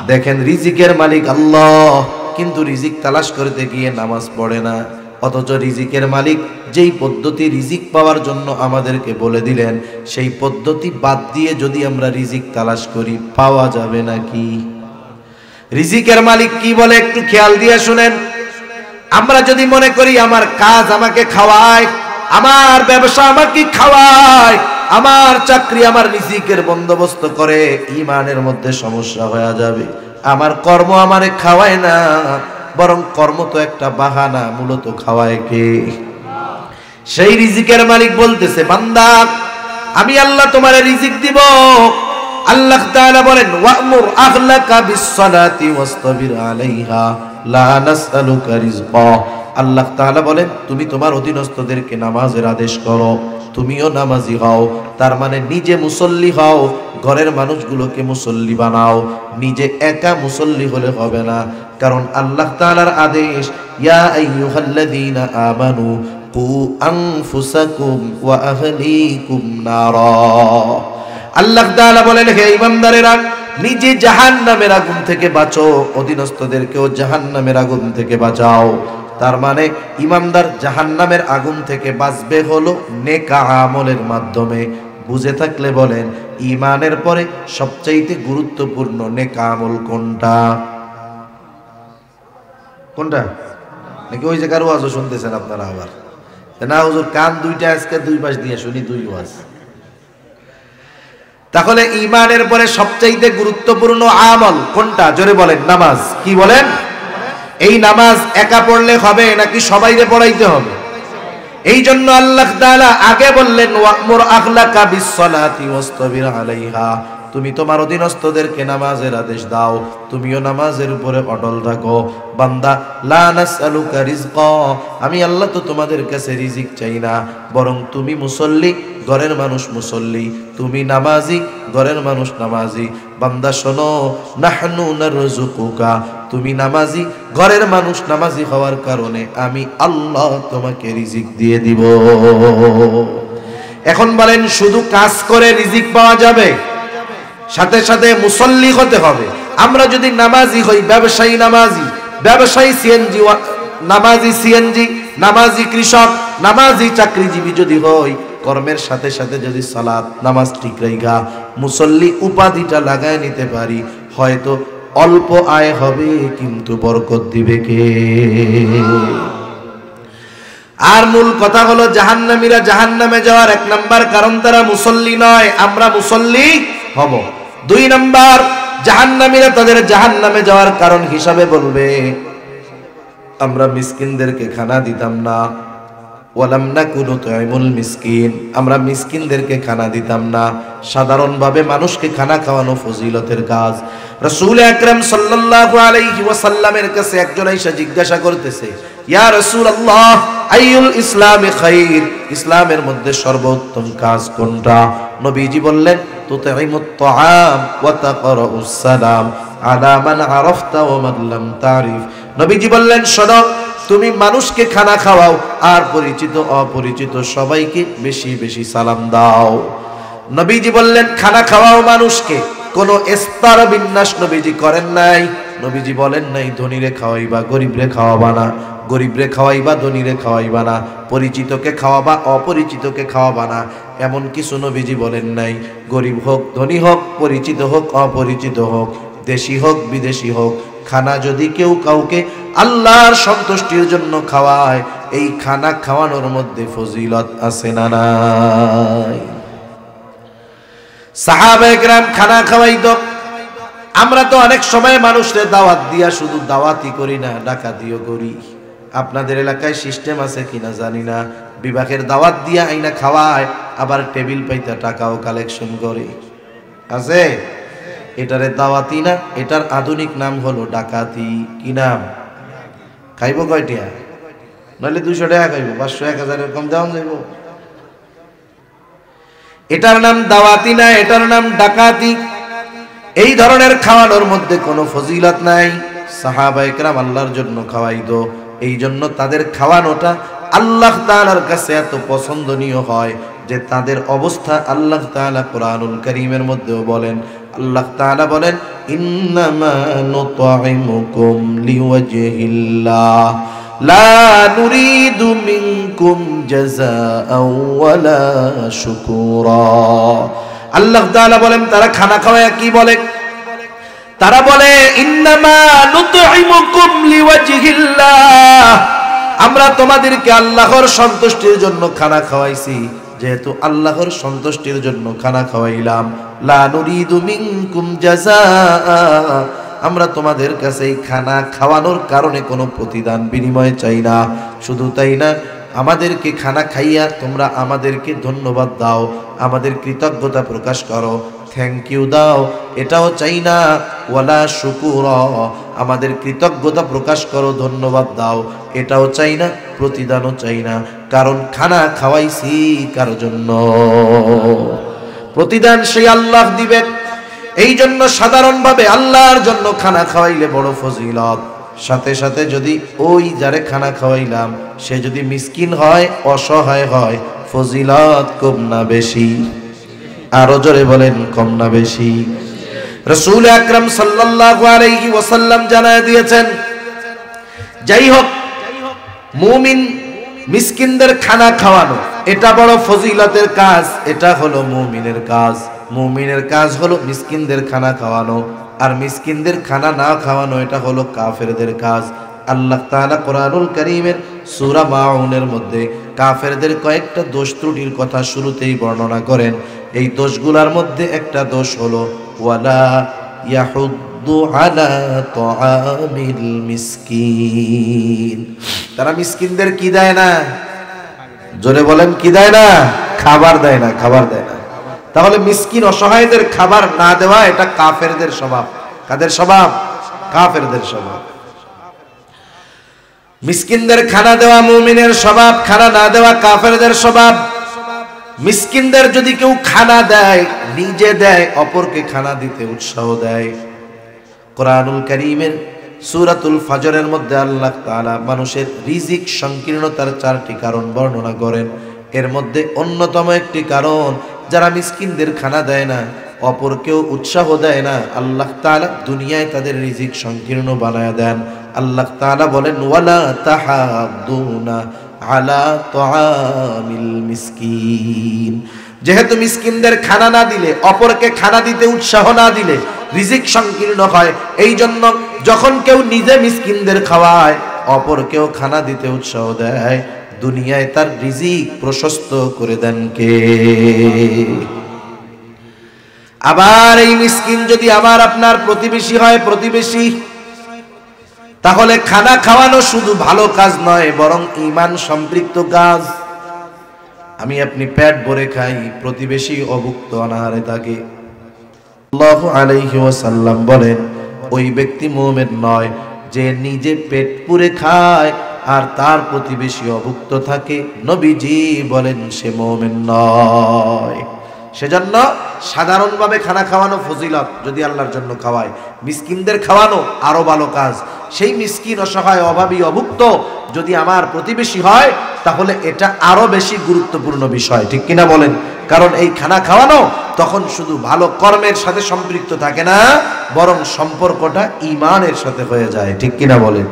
দেখেন, রিজিকের মালিক আল্লাহ, কিন্তু রিজিক তালাশ করতে গিয়ে নামাজ পড়ে না। অথচ রিজিকের মালিক যেই পদ্ধতি রিজিক পাওয়ার জন্য আমাদেরকে বলে দিলেন, সেই পদ্ধতি বাদ দিয়ে যদি আমরা রিজিক তালাশ করি, পাওয়া যাবে নাকি? রিজিকের মালিক কি বলে একটু খেয়াল দিয়ে শুনেন। আমরা যদি মনে করি আমার কাজ আমাকে খাওয়ায়, আমার ব্যবসা আমাকে খাওয়ায়, আমার চাকরি আমার রিজিকের বন্দোবস্ত করে, ঈমানের মধ্যে সমস্যা হয়ে যাবে। আমার কর্ম আমারে খাওয়ায় না, বরং কর্ম তো একটা বাহানা, মূলত খাওয়ায় কে? সেই রিজিকের মালিক বলতেছে, বান্দা আমি আল্লাহ তোমারে রিজিক দিব, আল্লাহ তাআলা বলেন ওয়া'মুর আহলাকা বিস-সালাতি ওয়াসতাবির আলাইহা লা নাসআলুকা রিজকা। আল্লাহ তাআলা বলেন তুমি তোমার অধীনস্থদেরকে নামাজের আদেশ করো, তুমিও নামাজি হও। তার মানে নিজে মুসল্লি হও, ঘরের মানুষগুলোকে মুসল্লি বানাও। নিজে একা মুসল্লি হলে হবে না, কারণ আল্লাহ তাআলার আদেশ ইয়া আইয়ুহাল্লাযীনা আমানু কু আনফুসাকুম ওয়া আহলিকুম নারা। আল্লাহ তাআলা বলেন হে ঈমানদারেরা, নিজে জাহান্নামের আগুন থেকে বাঁচো, অধীনস্থদেরকেও জাহান্নামের আগুন থেকে বাঁচাও। তার মানে ঈমানদার জাহান্নামের আগুন থেকে বাঁচবে হলো নেক আমলের মাধ্যমে। বুঝে থাকলে বলেন ঈমানের পরে সবচাইতে গুরুত্বপূর্ণ নেক আমল কোনটা? কোনটা? নাকি ওই যে কারো ওয়াজও শুনতেছেন আপনারা আবার? না হুজুর, কান দুইটা আজকে দুই পাশ দিয়ে শুনি দুই ওয়াজ। তাহলে ঈমানের পরে সবচাইতে গুরুত্বপূর্ণ আমল কোনটা? জোরে বলেন। নামাজ। কি বলেন? এই নামাজ একা পড়লে হবে নাকি সবাইরে পড়াইতে হবে? এই জন্য আল্লাহ তাআলা আগে বললেন ওয়া'মুর আহলাকা বিস-সালাতি ওয়াসতাবির আলাইহা, তুমি তোমার অধীনস্থদেরকে নামাজের আদেশ দাও, তুমিও নামাজের উপরে অটল থাকো। বান্দা লা নাসআলুকা রিজকা, আমি আল্লাহ তো তোমাদের কাছে রিজিক চাই না, বরং তুমি মুসল্লি, ঘরের মানুষ মুসল্লি, তুমি নামাজি, ঘরের মানুষ নামাজি। বান্দা শোনো, নাহনু নারযুকুকা, তুমি নামাজি, ঘরের মানুষ নামাজি হওয়ার কারণে আমি আল্লাহ তোমাকে রিজিক দিয়ে দিব। এখন বলেন শুধু কাজ করে রিজিক পাওয়া যাবে? সাথে সাথে মুসল্লি হতে হবে। আমরা যদি নামাজি হই, ব্যবসায়ী নামাজি, ব্যবসায়ী সিএনজি নামাজি, সিএনজি নামাজি, কৃষক নামাজি, চাকরিজীবী যদি হই, কর্মের সাথে সাথে যদি সালাত নামাজ ঠিক রাইখা মুসল্লি উপাধিটা লাগায় নিতে পারি, হয়তো অল্প আয় হবে কিন্তু বরকত দিবে কে? আর মূল কথা হলো জাহান্নামীরা জাহান্নামে যাওয়ার এক নাম্বার কারণ তারা মুসল্লি নয়, আমরা মুসল্লি হব। দুই নাম্বার, জাহান্নামীরা তাদের জাহান্নামে যাওয়ার কারণ হিসাবে বলবে আমরা মিসকিনদেরকে খানা দিতাম না, ওয়ালাম নাকু নুতঈমুল মিসকিন, আমরা মিসকিনদেরকে খানা দিতাম না। সাধারণভাবে মানুষকে খানা খাওয়ানো ফজিলতের কাজ। রাসূল আকরাম সাল্লাল্লাহু আলাইহি ওয়াসাল্লামের কাছে একজন আয়েশা জিজ্ঞাসা করতেছে, ইয়া রাসূলুল্লাহ আইয়ুল ইসলামি খাইর, ইসলামের মধ্যে সর্বোত্তম কাজ কোনটা? নবীজি বললেন তুতঈমুত তাআম ওয়া তাকরাউস সালাম আলা মান আরাফতা ওয়া মান লাম তারিফ। নবীজি বললেন শোনো, তুমি মানুষকে খানা খাওয়াও আর পরিচিত অপরিচিত সবাইকে বেশি বেশি সালাম দাও। নবীজি বললেন খানা খাওয়াও মানুষকে, কোন স্তর বিন্যাস নবীজি করেন নাই। নবীজি বলেন নাই ধনীরে খাওয়াইবা গরিবরে খাওয়াবা না, গরিবরে খাওয়াইবা ধনীরে খাওয়াইবা না, পরিচিতকে খাওয়াবা অপরিচিতকে খাওয়াবা না, এমন কিছু নবীজি বলেন নাই। গরিব হোক ধনী হোক, পরিচিত হোক অপরিচিত হোক, দেশি হোক বিদেশি হোক, খানা যদি কেউ কাউকে আল্লাহর সন্তুষ্টির জন্য খাওয়ায়, এই খানা খাওয়ানোর মধ্যে ফজিলত আছে না নাই? সাহাবায়ে কেরাম খানা খাওয়াইতো। আমরা তো অনেক সময় মানুষদের দাওয়াত দিয়া শুধু দাওয়াতই করি না, ডাকাতিও করি। আপনাদের এলাকায় সিস্টেম আছে কিনা জানি না, বিবাহের দাওয়াত দিয়া আইনা খাওয়ায়, আবার টেবিল পাইতা টাকাও কালেকশন করে। আছে? এটারে দাওয়াতি না, এটার আধুনিক নাম হলো ডাকাতি। কি নাম? খাইব কয়টিয়া? নইলে 200 টাকা খাইব, 500 1000 এরকম দেওয়া যাইব। এটার নাম দাওয়াতি না, এটার নাম ডাকাতি। এই ধরনের খাওয়ানোর মধ্যে কোনো ফজিলত নাই। সাহাবায়ে কেরাম আল্লাহর জন্য খাওয়াইতো, এই জন্য তাদের খাওয়ানোটা আল্লাহ তাআলার কাছে এত পছন্দনীয় হয় যে তাদের অবস্থা আল্লাহ তাআলা কোরআনুল কারীমের মধ্যেও বলেন। আল্লাহ তাআলা বলেন ইন্নামা নুতঈমুকুম লিওয়াজহিল্লাহ লা নুরিদু মিনকুম জাযাআও ওয়ালা শুকুরা। আল্লাহ তাআলা বলেন তারা খানা খাওয়ায় কি বলে? তারা বলে ইন্নামা নুতঈমুকুম লিওয়াজহিল্লাহ, আমরা তোমাদেরকে আল্লাহর সন্তুষ্টির জন্য খানা খাওয়াইছি, যেহেতু আল্লাহর সন্তুষ্টির জন্য খানা খাওয়াইলাম। লা নুরিদু মিনকুম জাযাআ, আমরা তোমাদের কাছে এই খানা খাওয়ানোর কারণে কোনো প্রতিদান বিনিময় চাই না। শুধু তাই না, আমাদেরকে খানা খাইয়া তোমরা আমাদেরকে ধন্যবাদ দাও, আমাদের কৃতজ্ঞতা প্রকাশ করো, থ্যাংক ইউ দাও, এটাও চাই না। ওয়ালা শুকুর, আমাদের কৃতজ্ঞতা প্রকাশ করো, ধন্যবাদ দাও, এটাও চাই না, প্রতিদানও চাই না। কারণ খানা খাওয়াইছি কার জন্য? প্রতিদান সেই আল্লাহ দিবে। এই জন্য সাধারণভাবে আল্লাহর জন্য খানা খাওয়াইলে বড় ফজিলত। সাথে সাথে যদি ওই যারে খানা খাওয়াইলাম সে যদি মিসকিন হয়, অসহায় হয়, ফজিলত কম না বেশি? আরো জোরে বলেন, কম না বেশি? রাসূল আকরাম সাল্লাল্লাহু আলাইহি ওয়াসাল্লাম জানায় দিয়েছেন, যাই হোক মুমিন মিসকিনদের খানা খাওয়ানো এটা বড় ফজিলতের কাজ, এটা হলো মুমিনের কাজ। মুমিনের কাজ হলো মিসকিনদের খানা খাওয়ানো, আর মিসকিনদের খানা না খাওয়ানো এটা হলো কাফেরদের কাজ। আল্লাহ তাআলা কোরআনুল কারীমের সূরা মাউনের মধ্যে কাফেরদের কয়েকটা দোষ ত্রুটির কথা শুরুতেই বর্ণনা করেন। এই দোষগুলোর মধ্যে একটা দোষ হলো ওয়ালা ইয়াহুদ্দু আলা তুআমিল মিসকিন। তারা মিসকিনদের কি দেয় না? জোরে বলেন, কি দেয় না? খাবার দেয় না, খাবার দেয় না। তাহলে মিসকিন অসহায়দের খাবার না দেওয়া এটা কাফেরদের স্বভাব। কাদের স্বভাব? কাফেরদের স্বভাব। মিসকিনদের খানা দেওয়া মুমিনের স্বভাব, খানা না দেওয়া কাফেরদের স্বভাব। মিসকিনদের যদি কেউ খানা দেয়, নিজে দেয়, অপরকে খানা দিতে উৎসাহ দেয়। কোরআনুল কারীমের সূরাতুল ফাজরের মধ্যে আল্লাহ তাআলা মানুষের রিজিক সংকীর্ণতার 4টি কারণ বর্ণনা করেন। এর মধ্যে অন্যতম একটি কারণ, যারা মিসকিনদের খানা দেয় না, অপরকেও উৎসাহ দেয় না, আল্লাহ তাআলা দুনিয়ায় তাদের রিজিক সংকীর্ণ বানায় দেন। আল্লাহ তাআলা বলেন ওয়ালা তাহাদ্দুনা আলা তুআমিল মিসকিন। যেহেতু মিসকিনদের খানা না দিলে, অপরকে খানা দিতে উৎসাহ না দিলে রিজিক সংকীর্ণ হয়। এই জন্য যখন কেউ নিজে মিসকিনদের খাওয়ায়, অপরকেও খানা দিতে উৎসাহ দেয়, দুনিয়ায় তার রিজিক প্রশস্ত করে দেন কে? আবার এই মিসকিন যদি আমার আপনার প্রতিবেশী হয়, প্রতিবেশী, তাহলে খানা খাওয়ানো শুধু ভালো কাজ নয়, বরং ঈমান সম্পৃক্ত কাজ। আমি আপনি পেট ভরে খাই, প্রতিবেশী অভুক্ত অনাহারে থাকে। সাল্লাল্লাহু আলাইহি ওয়াসাল্লাম বলেন, ওই ব্যক্তি মুমিন নয় যে নিজে পেট পুরে খায় আর তার প্রতিবেশী অভুক্ত থাকে। নবীজি বলেন সে মুমিন নয়। সেজন্য সাধারণভাবে খানা খাওয়ানো ফজিলত, যদি আল্লাহর জন্য খাওয়ায়। মিসকিনদের খাওয়ানো আরো ভালো কাজ। সেই মিসকিন, অসহায়, অভাবী, অভুক্ত যদি আমার প্রতিবেশী হয়, তাহলে এটা আরো বেশি গুরুত্বপূর্ণ বিষয়। ঠিক কিনা বলেন? কারণ এই খানা খাওয়ানো তখন শুধু ভালো কর্মের সাথে সম্পৃক্ত থাকে না, বরং সম্পর্কটা ঈমানের সাথে হয়ে যায়। ঠিক কিনা বলেন?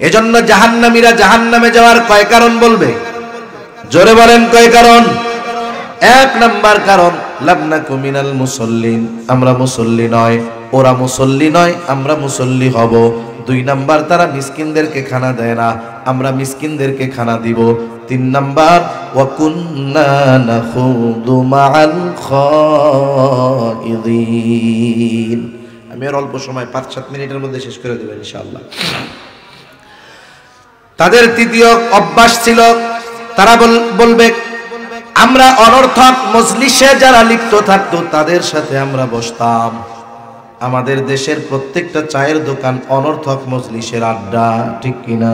এজন্য জাহান্নামীরা জাহান্নামে যাওয়ার কয় কারণ বলবে? জোরে বলেন, কয় কারণ? 1 নাম্বার কারণ, লাবনাকু মিনাল মুসল্লিন, আমরা মুসল্লি নয়, ওরা মুসল্লি নয়, আমরা মুসল্লি হব। 2 নাম্বার, তারা মিসকিনদেরকে খানা দেয় না, আমরা মিসকিনদেরকে খানা দিব। 3 নাম্বার, ওয়া কুন্না নাখুদু মাআল খাইদিন। আমি আর অল্প সময় 5-7 মিনিটের মধ্যে শেষ করে দেব ইনশাআল্লাহ। তাদের তৃতীয় অভ্যাস ছিল, তারা বলবে আমরা অনর্থক মজলিসে যারা লিপ্ত থাকতো তাদের সাথে আমরা বসতাম। আমাদের দেশের প্রত্যেকটা চায়ের দোকান অনর্থক মজলিসের আড্ডা। ঠিক কিনা?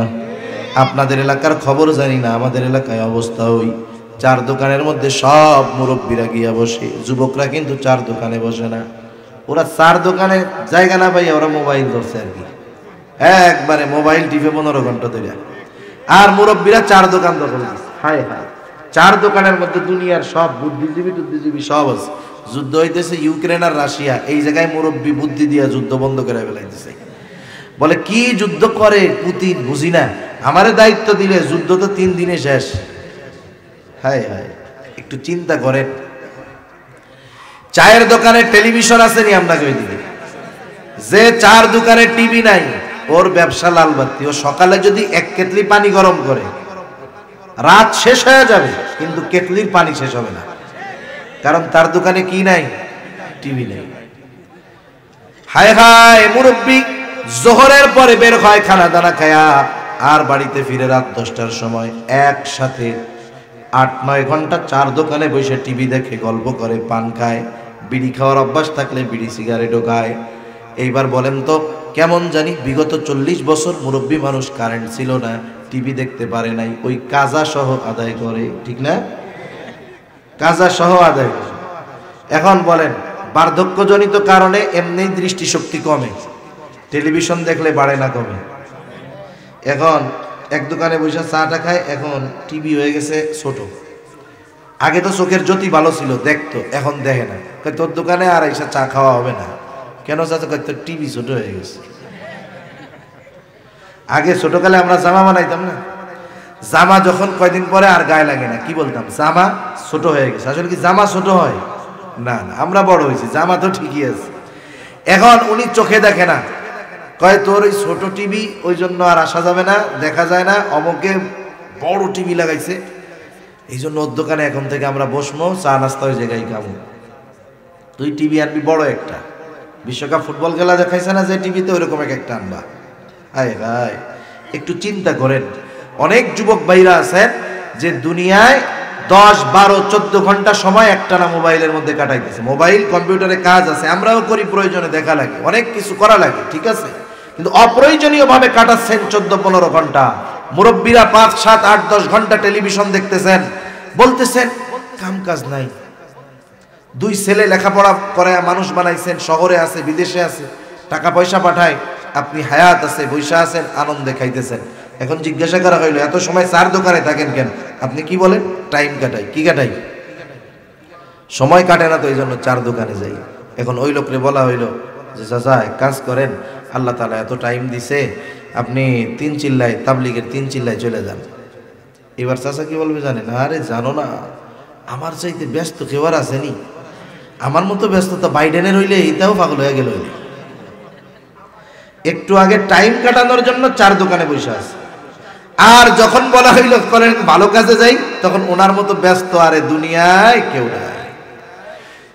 আপনাদের এলাকার খবর জানি না, আমাদের এলাকায় অবস্থা ওই চার দোকানের মধ্যে সব মুরব্বীরা গিয়া বসে, যুবকরা কিন্তু চার দোকানে বসে না। ওরা চার দোকানে জায়গা না পাইয়া ওরা মোবাইল ধরছে আর কি, একবারে মোবাইল টিপে 15 ঘন্টা ধরে। আর মুরব্বীরা চার দোকান দখল দিচ্ছে। হায় হায়, চার দোকানের মধ্যে দুনিয়ার সব বুদ্ধিজীবী সব আছে। যুদ্ধ হইতেছে ইউক্রেন আর রাশিয়া, এই জায়গায় মুরব্বী বুদ্ধি দিয়া যুদ্ধ বন্ধ করে ফেলাইতেছে। বলে কি যুদ্ধ করে পুতিন, বুঝি না, আমারে দায়িত্ব দিলে যুদ্ধ তো 3 দিনে শেষ। হায় হায়, একটু চিন্তা করেন। চায়ের দোকানে টেলিভিশন আছে নি আপনাকে ওইদিকে? যে চার দোকানে টিভি নাই, ওর ব্যবসা লালবাতি। ও সকালে যদি 1 কেটলি পানি গরম করে, রাত শেষ হয়ে যাবে কিন্তু কেটলির পানি শেষ হবে না, কারণ তার দোকানে কি নাই? টিভি নাই। হায় হায়, মুরব্বী জোহরের পরে বের হয় খানা দানা খায়া, আর বাড়িতে ফিরে রাত 10টার সময় একসাথে 8-9 ঘন্টা 4 দোকানে বসে টিভি দেখে, গল্প করে, পান খায়, বিড়ি খাওয়ার অভ্যাস থাকলে বিড়ি সিগারেটও খায়। এইবার বলেন তো, কেমন জানি বিগত 40 বছর মুরব্বী মানুষ, কারেন্ট ছিল না, টিভি দেখতে পারে নাই, ওই কাজা সহ আদায় করে, ঠিক না? কাজা সহ আদায় করে। এখন বলেন, বার্ধক্যজনিত কারণে এমনি দৃষ্টিশক্তি কমে, টেলিভিশন দেখলে বাড়ে না কমে? এখন এক দোকানে বসে চাটা খায়, এখন টিভি হয়ে গেছে ছোট। আগে তো চোখের জ্যোতি ভালো ছিল, দেখতো, এখন দেখে না। তোর দোকানে আর এসে চা খাওয়া হবে না। কেন চাচা? তোর টিভি ছোট হয়ে গেছে। আগে ছোটকালে আমরা জামা বানাইতাম না, জামা যখন কয়দিন পরে আর গায়ে লাগে না, কি বলতাম? জামা ছোট হয়ে গেছে। আসলে কি জামা ছোট হয়? না না, আমরা বড় হয়েছি, জামা তো ঠিকই আছে। এখন উনি চোখে দেখে না, কয় তোর ওই ছোট টিভি, ওই জন্য আর আসা যাবে না, দেখা যায় না, অমুকে বড় টিভি লাগাইছে, এই জন্য ওর দোকানে এখন থেকে আমরা বসবো, চা নাস্তা ওই জায়গায় খাবো। তুই টিভি আনবি বড় একটা, বিশ্বকাপ ফুটবল খেলা দেখাইছে না যে টিভিতে, ওইরকম একটা আনবা। হায় হায়, একটু চিন্তা করেন। অনেক যুবক ভাইরা আছেন যে দুনিয়ায় 10, 12, 14 ঘন্টা সময় একটানা মোবাইলের মধ্যে কাটাইতেছে। মোবাইল কম্পিউটারে কাজ আছে, আমরাও করি, প্রয়োজনে দেখা লাগে, অনেক কিছু করা লাগে, ঠিক আছে, কিন্তু অপ্রয়োজনীয় ভাবে কাটাচ্ছেন 14-15 ঘন্টা। মুরব্বীরা 5, 7, 8, 10 ঘন্টা টেলিভিশন দেখতেছেন, বলতেছেন কাম কাজ নাই। 2 ছেলে লেখাপড়া করে মানুষ বানাইছেন, শহরে আছে, বিদেশে আছে, টাকা পয়সা পাঠায়, আপনি হায়াত আছে, বৈশা আছেন, আনন্দে খাইতেছেন। এখন জিজ্ঞাসা করা হইলো, এত সময় চার দোকানে থাকেন কেন? আপনি কি বলেন? টাইম কাটাই। কি কাটাই? সময় কাটে না, তো এই জন্য 4 দোকানে যাই। এখন ওই লোকরে বলা হইলো যে চাচা এক কাজ করেন, আল্লাহ তাআলা এত টাইম দিছে, আপনি 3 চিল্লায়, তাবলিগের 3 চিল্লায় চলে যান। এবার চাচা কি বলবে জানেন? আরে জানো না, আমার চাইতে ব্যস্ত কেউ আর আসেনি, আমার মতো ব্যস্ততা বাইডেনের হইলে এটাও পাগল হয়ে গেল। একটু আগে টাইম কাটানোর জন্য 4 দোকানে বসে আছে। আর যখন বলা হইল করেন ভালো কাজে যাই, তখন ওনার মতো ব্যস্ত আরে দুনিয়ায় কেউ নাই।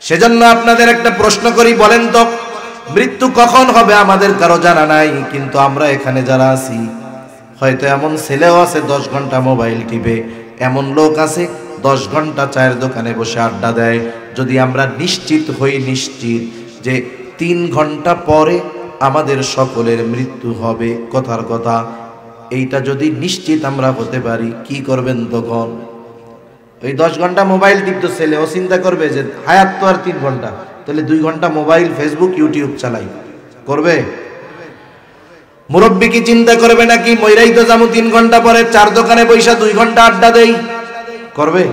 সেজন্য আপনাদের একটা প্রশ্ন করি, বলেন তো, মৃত্যু কখন হবে আমাদের কারো জানা নাই, কিন্তু আমরা এখানে যারা আছি, হয়তো এমন ছেলেও আছে 10 ঘন্টা মোবাইল টিপে, এমন লোক আছে 10 ঘন্টা চায়ের দোকানে বসে আড্ডা দেয়। যদি আমরা নিশ্চিত হই, নিশ্চিত যে 3 ঘন্টা পরে আমাদের সকলের মৃত্যু হবে, কথার কথা, এইটা যদি নিশ্চিত আমরা হতে পারি, কি করবেন তখন? ওই 10 ঘন্টা মোবাইল টিপতো ছেলে, ও চিন্তা করবে যে হায়াত তো আর 3 ঘন্টা, তাহলে 2 ঘন্টা মোবাইল, ফেসবুক, ইউটিউব চালাই, করবে? মুরব্বী কি চিন্তা করবে নাকি মইরাই তো যাবো 3 ঘন্টা পরে, 4 দোকানে বৈশা 2 ঘন্টা আড্ডা দেই, করবে?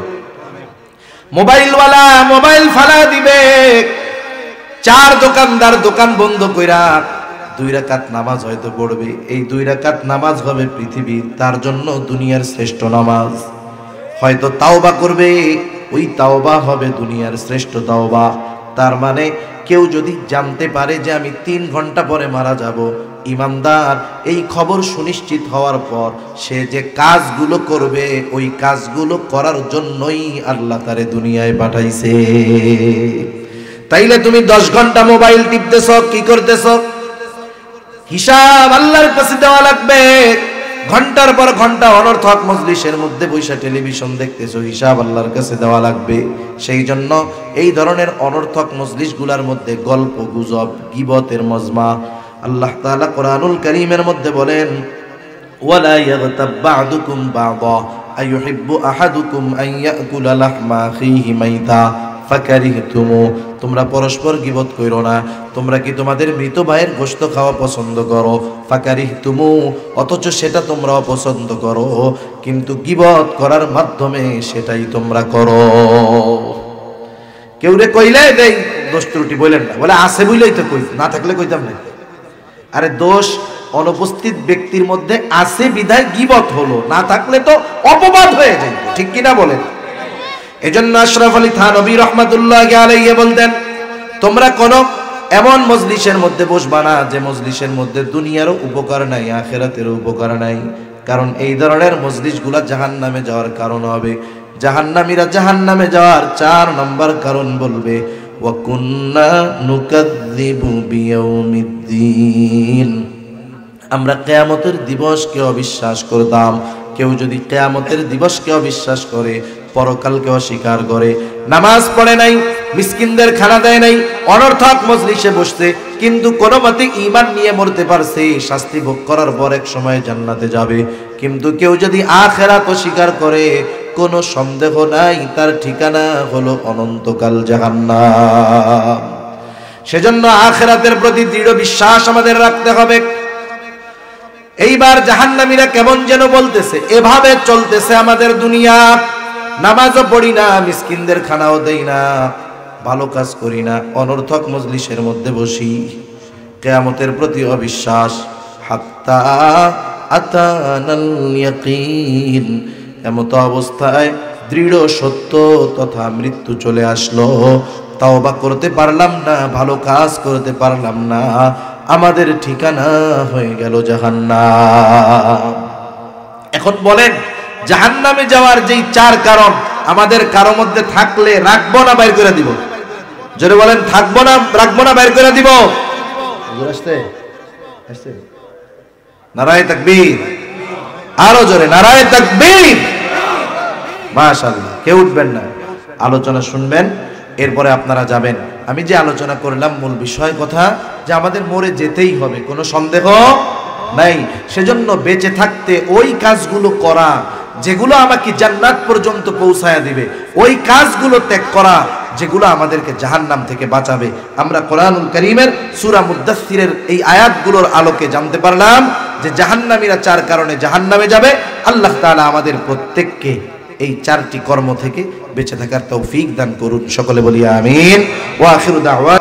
মোবাইলওয়ালা মোবাইল ফালা দিবে, 4 দোকানদার দোকান বন্ধ কইরা 2 রাকাত নামাজ হয়তো পড়বে। এই 2 রাকাত নামাজ হবে পৃথিবীর, তার জন্য দুনিয়ার শ্রেষ্ঠ নামাজ। হয়তো তাওবা করবে, ওই তাওবা হবে দুনিয়ার শ্রেষ্ঠ তাওবা। তার মানে কেউ যদি জানতে পারে যে আমি 3 ঘন্টা পরে মারা যাব, ইমানদার এই খবর সুনিশ্চিত হওয়ার পর সে যে কাজগুলো করবে, ওই কাজগুলো করার জন্যই আল্লাহ তারে দুনিয়ায় পাঠাইছে। তাইলে তুমি 10 ঘন্টা মোবাইল টিপতেছ, কি করতেছ? হিসাব আল্লাহর কাছে দেওয়া লাগবে। ঘন্টার পর ঘন্টা অনর্থক মজলিসের মধ্যে বৈশা টেলিভিশন দেখতেছো, হিসাব আল্লাহর কাছে দেওয়া লাগবে। সেই জন্য এই ধরনের অনর্থক মজলিসগুলোর মধ্যে গল্প গুজব, গীবতের মজমা, আল্লাহ তাআলা কোরআনুল কারীমের মধ্যে বলেন, ওয়ালা ইয়াগতাব বা'দুকুম বা'দা আইয়ুহিব্বু আহাদুকুম আন ইয়াকুলা লাহমা আখিহি মাইতা ফাকারিহতুমু। তোমরা পরস্পর গীবত কইরো না। তোমরা কি তোমাদের মৃত ভাইয়ের গোশত খাওয়া পছন্দ করো? ফাকারিহতুমু, অথচ সেটা তোমরা অপছন্দ করো, কিন্তু গীবত করার মাধ্যমে সেটাই তোমরা করো। কেউ রে কইলে দেই দোষ ত্রুটি বলেন না, বলে আছে বইলেই তো কই, না থাকলে কইতাম না। আরে দোষ অনুপস্থিত ব্যক্তির মধ্যে আছে বিধায় গীবত হলো, না থাকলে তো অপবাদ হয়ে যায়, ঠিক কিনা বলেন? এজন্য আশরাফ আলী থানভী রাহমাতুল্লাহি আলাইহি বলতেন, তোমরা কোন এমন মজলিসের মধ্যে বসবা না যে মজলিসের মধ্যে দুনিয়ারও উপকার নাই, আখিরাতেরও উপকার নাই। কারণ এই ধরনের মজলিসগুলা জাহান্নামে যাওয়ার কারণ হবে। জাহান্নামীরা জাহান্নামে যাওয়ার 4 নম্বর কারণ বলবে, ওয়া কুন্না নুকাযযিবু বিয়াউমিদ্দিন। আমরা কিয়ামতের দিবসকে অবিশ্বাস করতাম। কেউ যদি কিয়ামতের দিবসকে অবিশ্বাস করে, পরকালকে অস্বীকার করে, নামাজ পড়ে নাই, মিসকিনদের খানা দেয় নাই, অনর্থক মজলিসে বসছে, কিন্তু কোনো মতে ঈমান নিয়ে মরতে পারছে, শাস্তি ভোগ করার পর এক সময় জান্নাতে যাবে। কিন্তু কেউ যদি আখিরাত অস্বীকার করে, কোনো সন্দেহ নাই তার ঠিকানা হলো অনন্তকাল জাহান্নাম। সেজন্য আখিরাতের প্রতি দৃঢ় বিশ্বাস আমাদের রাখতে হবে। এইবার জাহান্নামীরা কেমন যেন বলতেছে, এভাবে চলতেছে আমাদের দুনিয়া, নামাজও পড়ি না, মিসকিনদের খানাও দেই না, ভালো কাজ করি না, অনর্থক মজলিসের মধ্যে বসি, কিয়ামতের প্রতি অবিশ্বাস। হাত্তা আতানাল ইয়াকিন, এমত অবস্থায় দৃঢ় সত্য তথা মৃত্যু চলে আসলো, তাওবা করতে পারলাম না, ভালো কাজ করতে পারলাম না, আমাদের ঠিকানা হয়ে গেল জাহান্নাম। এখন বলেন, জাহান্নামে যাওয়ার যেই 4 কারণ আমাদের কারো মধ্যে থাকলে রাখবো না বাইর করে দিব? জোরে বলেন, থাকবো না রাখবো না বাইর করে দিব? নারায়ে তাকবীর, আরো জোরে নারায়ে তাকবীর। মাশাআল্লাহ, কেউ উঠবেন না, আলোচনা শুনবেন, এরপরে আপনারা যাবেন। আমি যে আলোচনা করলাম মূল বিষয় কথা, যে আমাদের মরে যেতেই হবে, কোনো সন্দেহ নাই। সেজন্য বেঁচে থাকতে ওই কাজগুলো করা যেগুলো আমাকে জান্নাত পর্যন্ত পৌঁছায়া দিবে, ওই কাজগুলো ত্যাগ করা যেগুলো আমাদেরকে জাহান্নাম থেকে বাঁচাবে। আমরা কোরআনুল কারীমের সূরা মুদ্দাসসিরের এই আয়াতগুলোর আলোকে জানতে পারলাম যে জাহান্নামীরা 4 কারণে জাহান্নামে যাবে। আল্লাহ তাআলা আমাদের প্রত্যেককে এই 4টি কর্ম থেকে বেঁচে থাকার তৌফিক দান করুন। সকলে বলি আমিন। ওয়া আখিরু দাওয়া।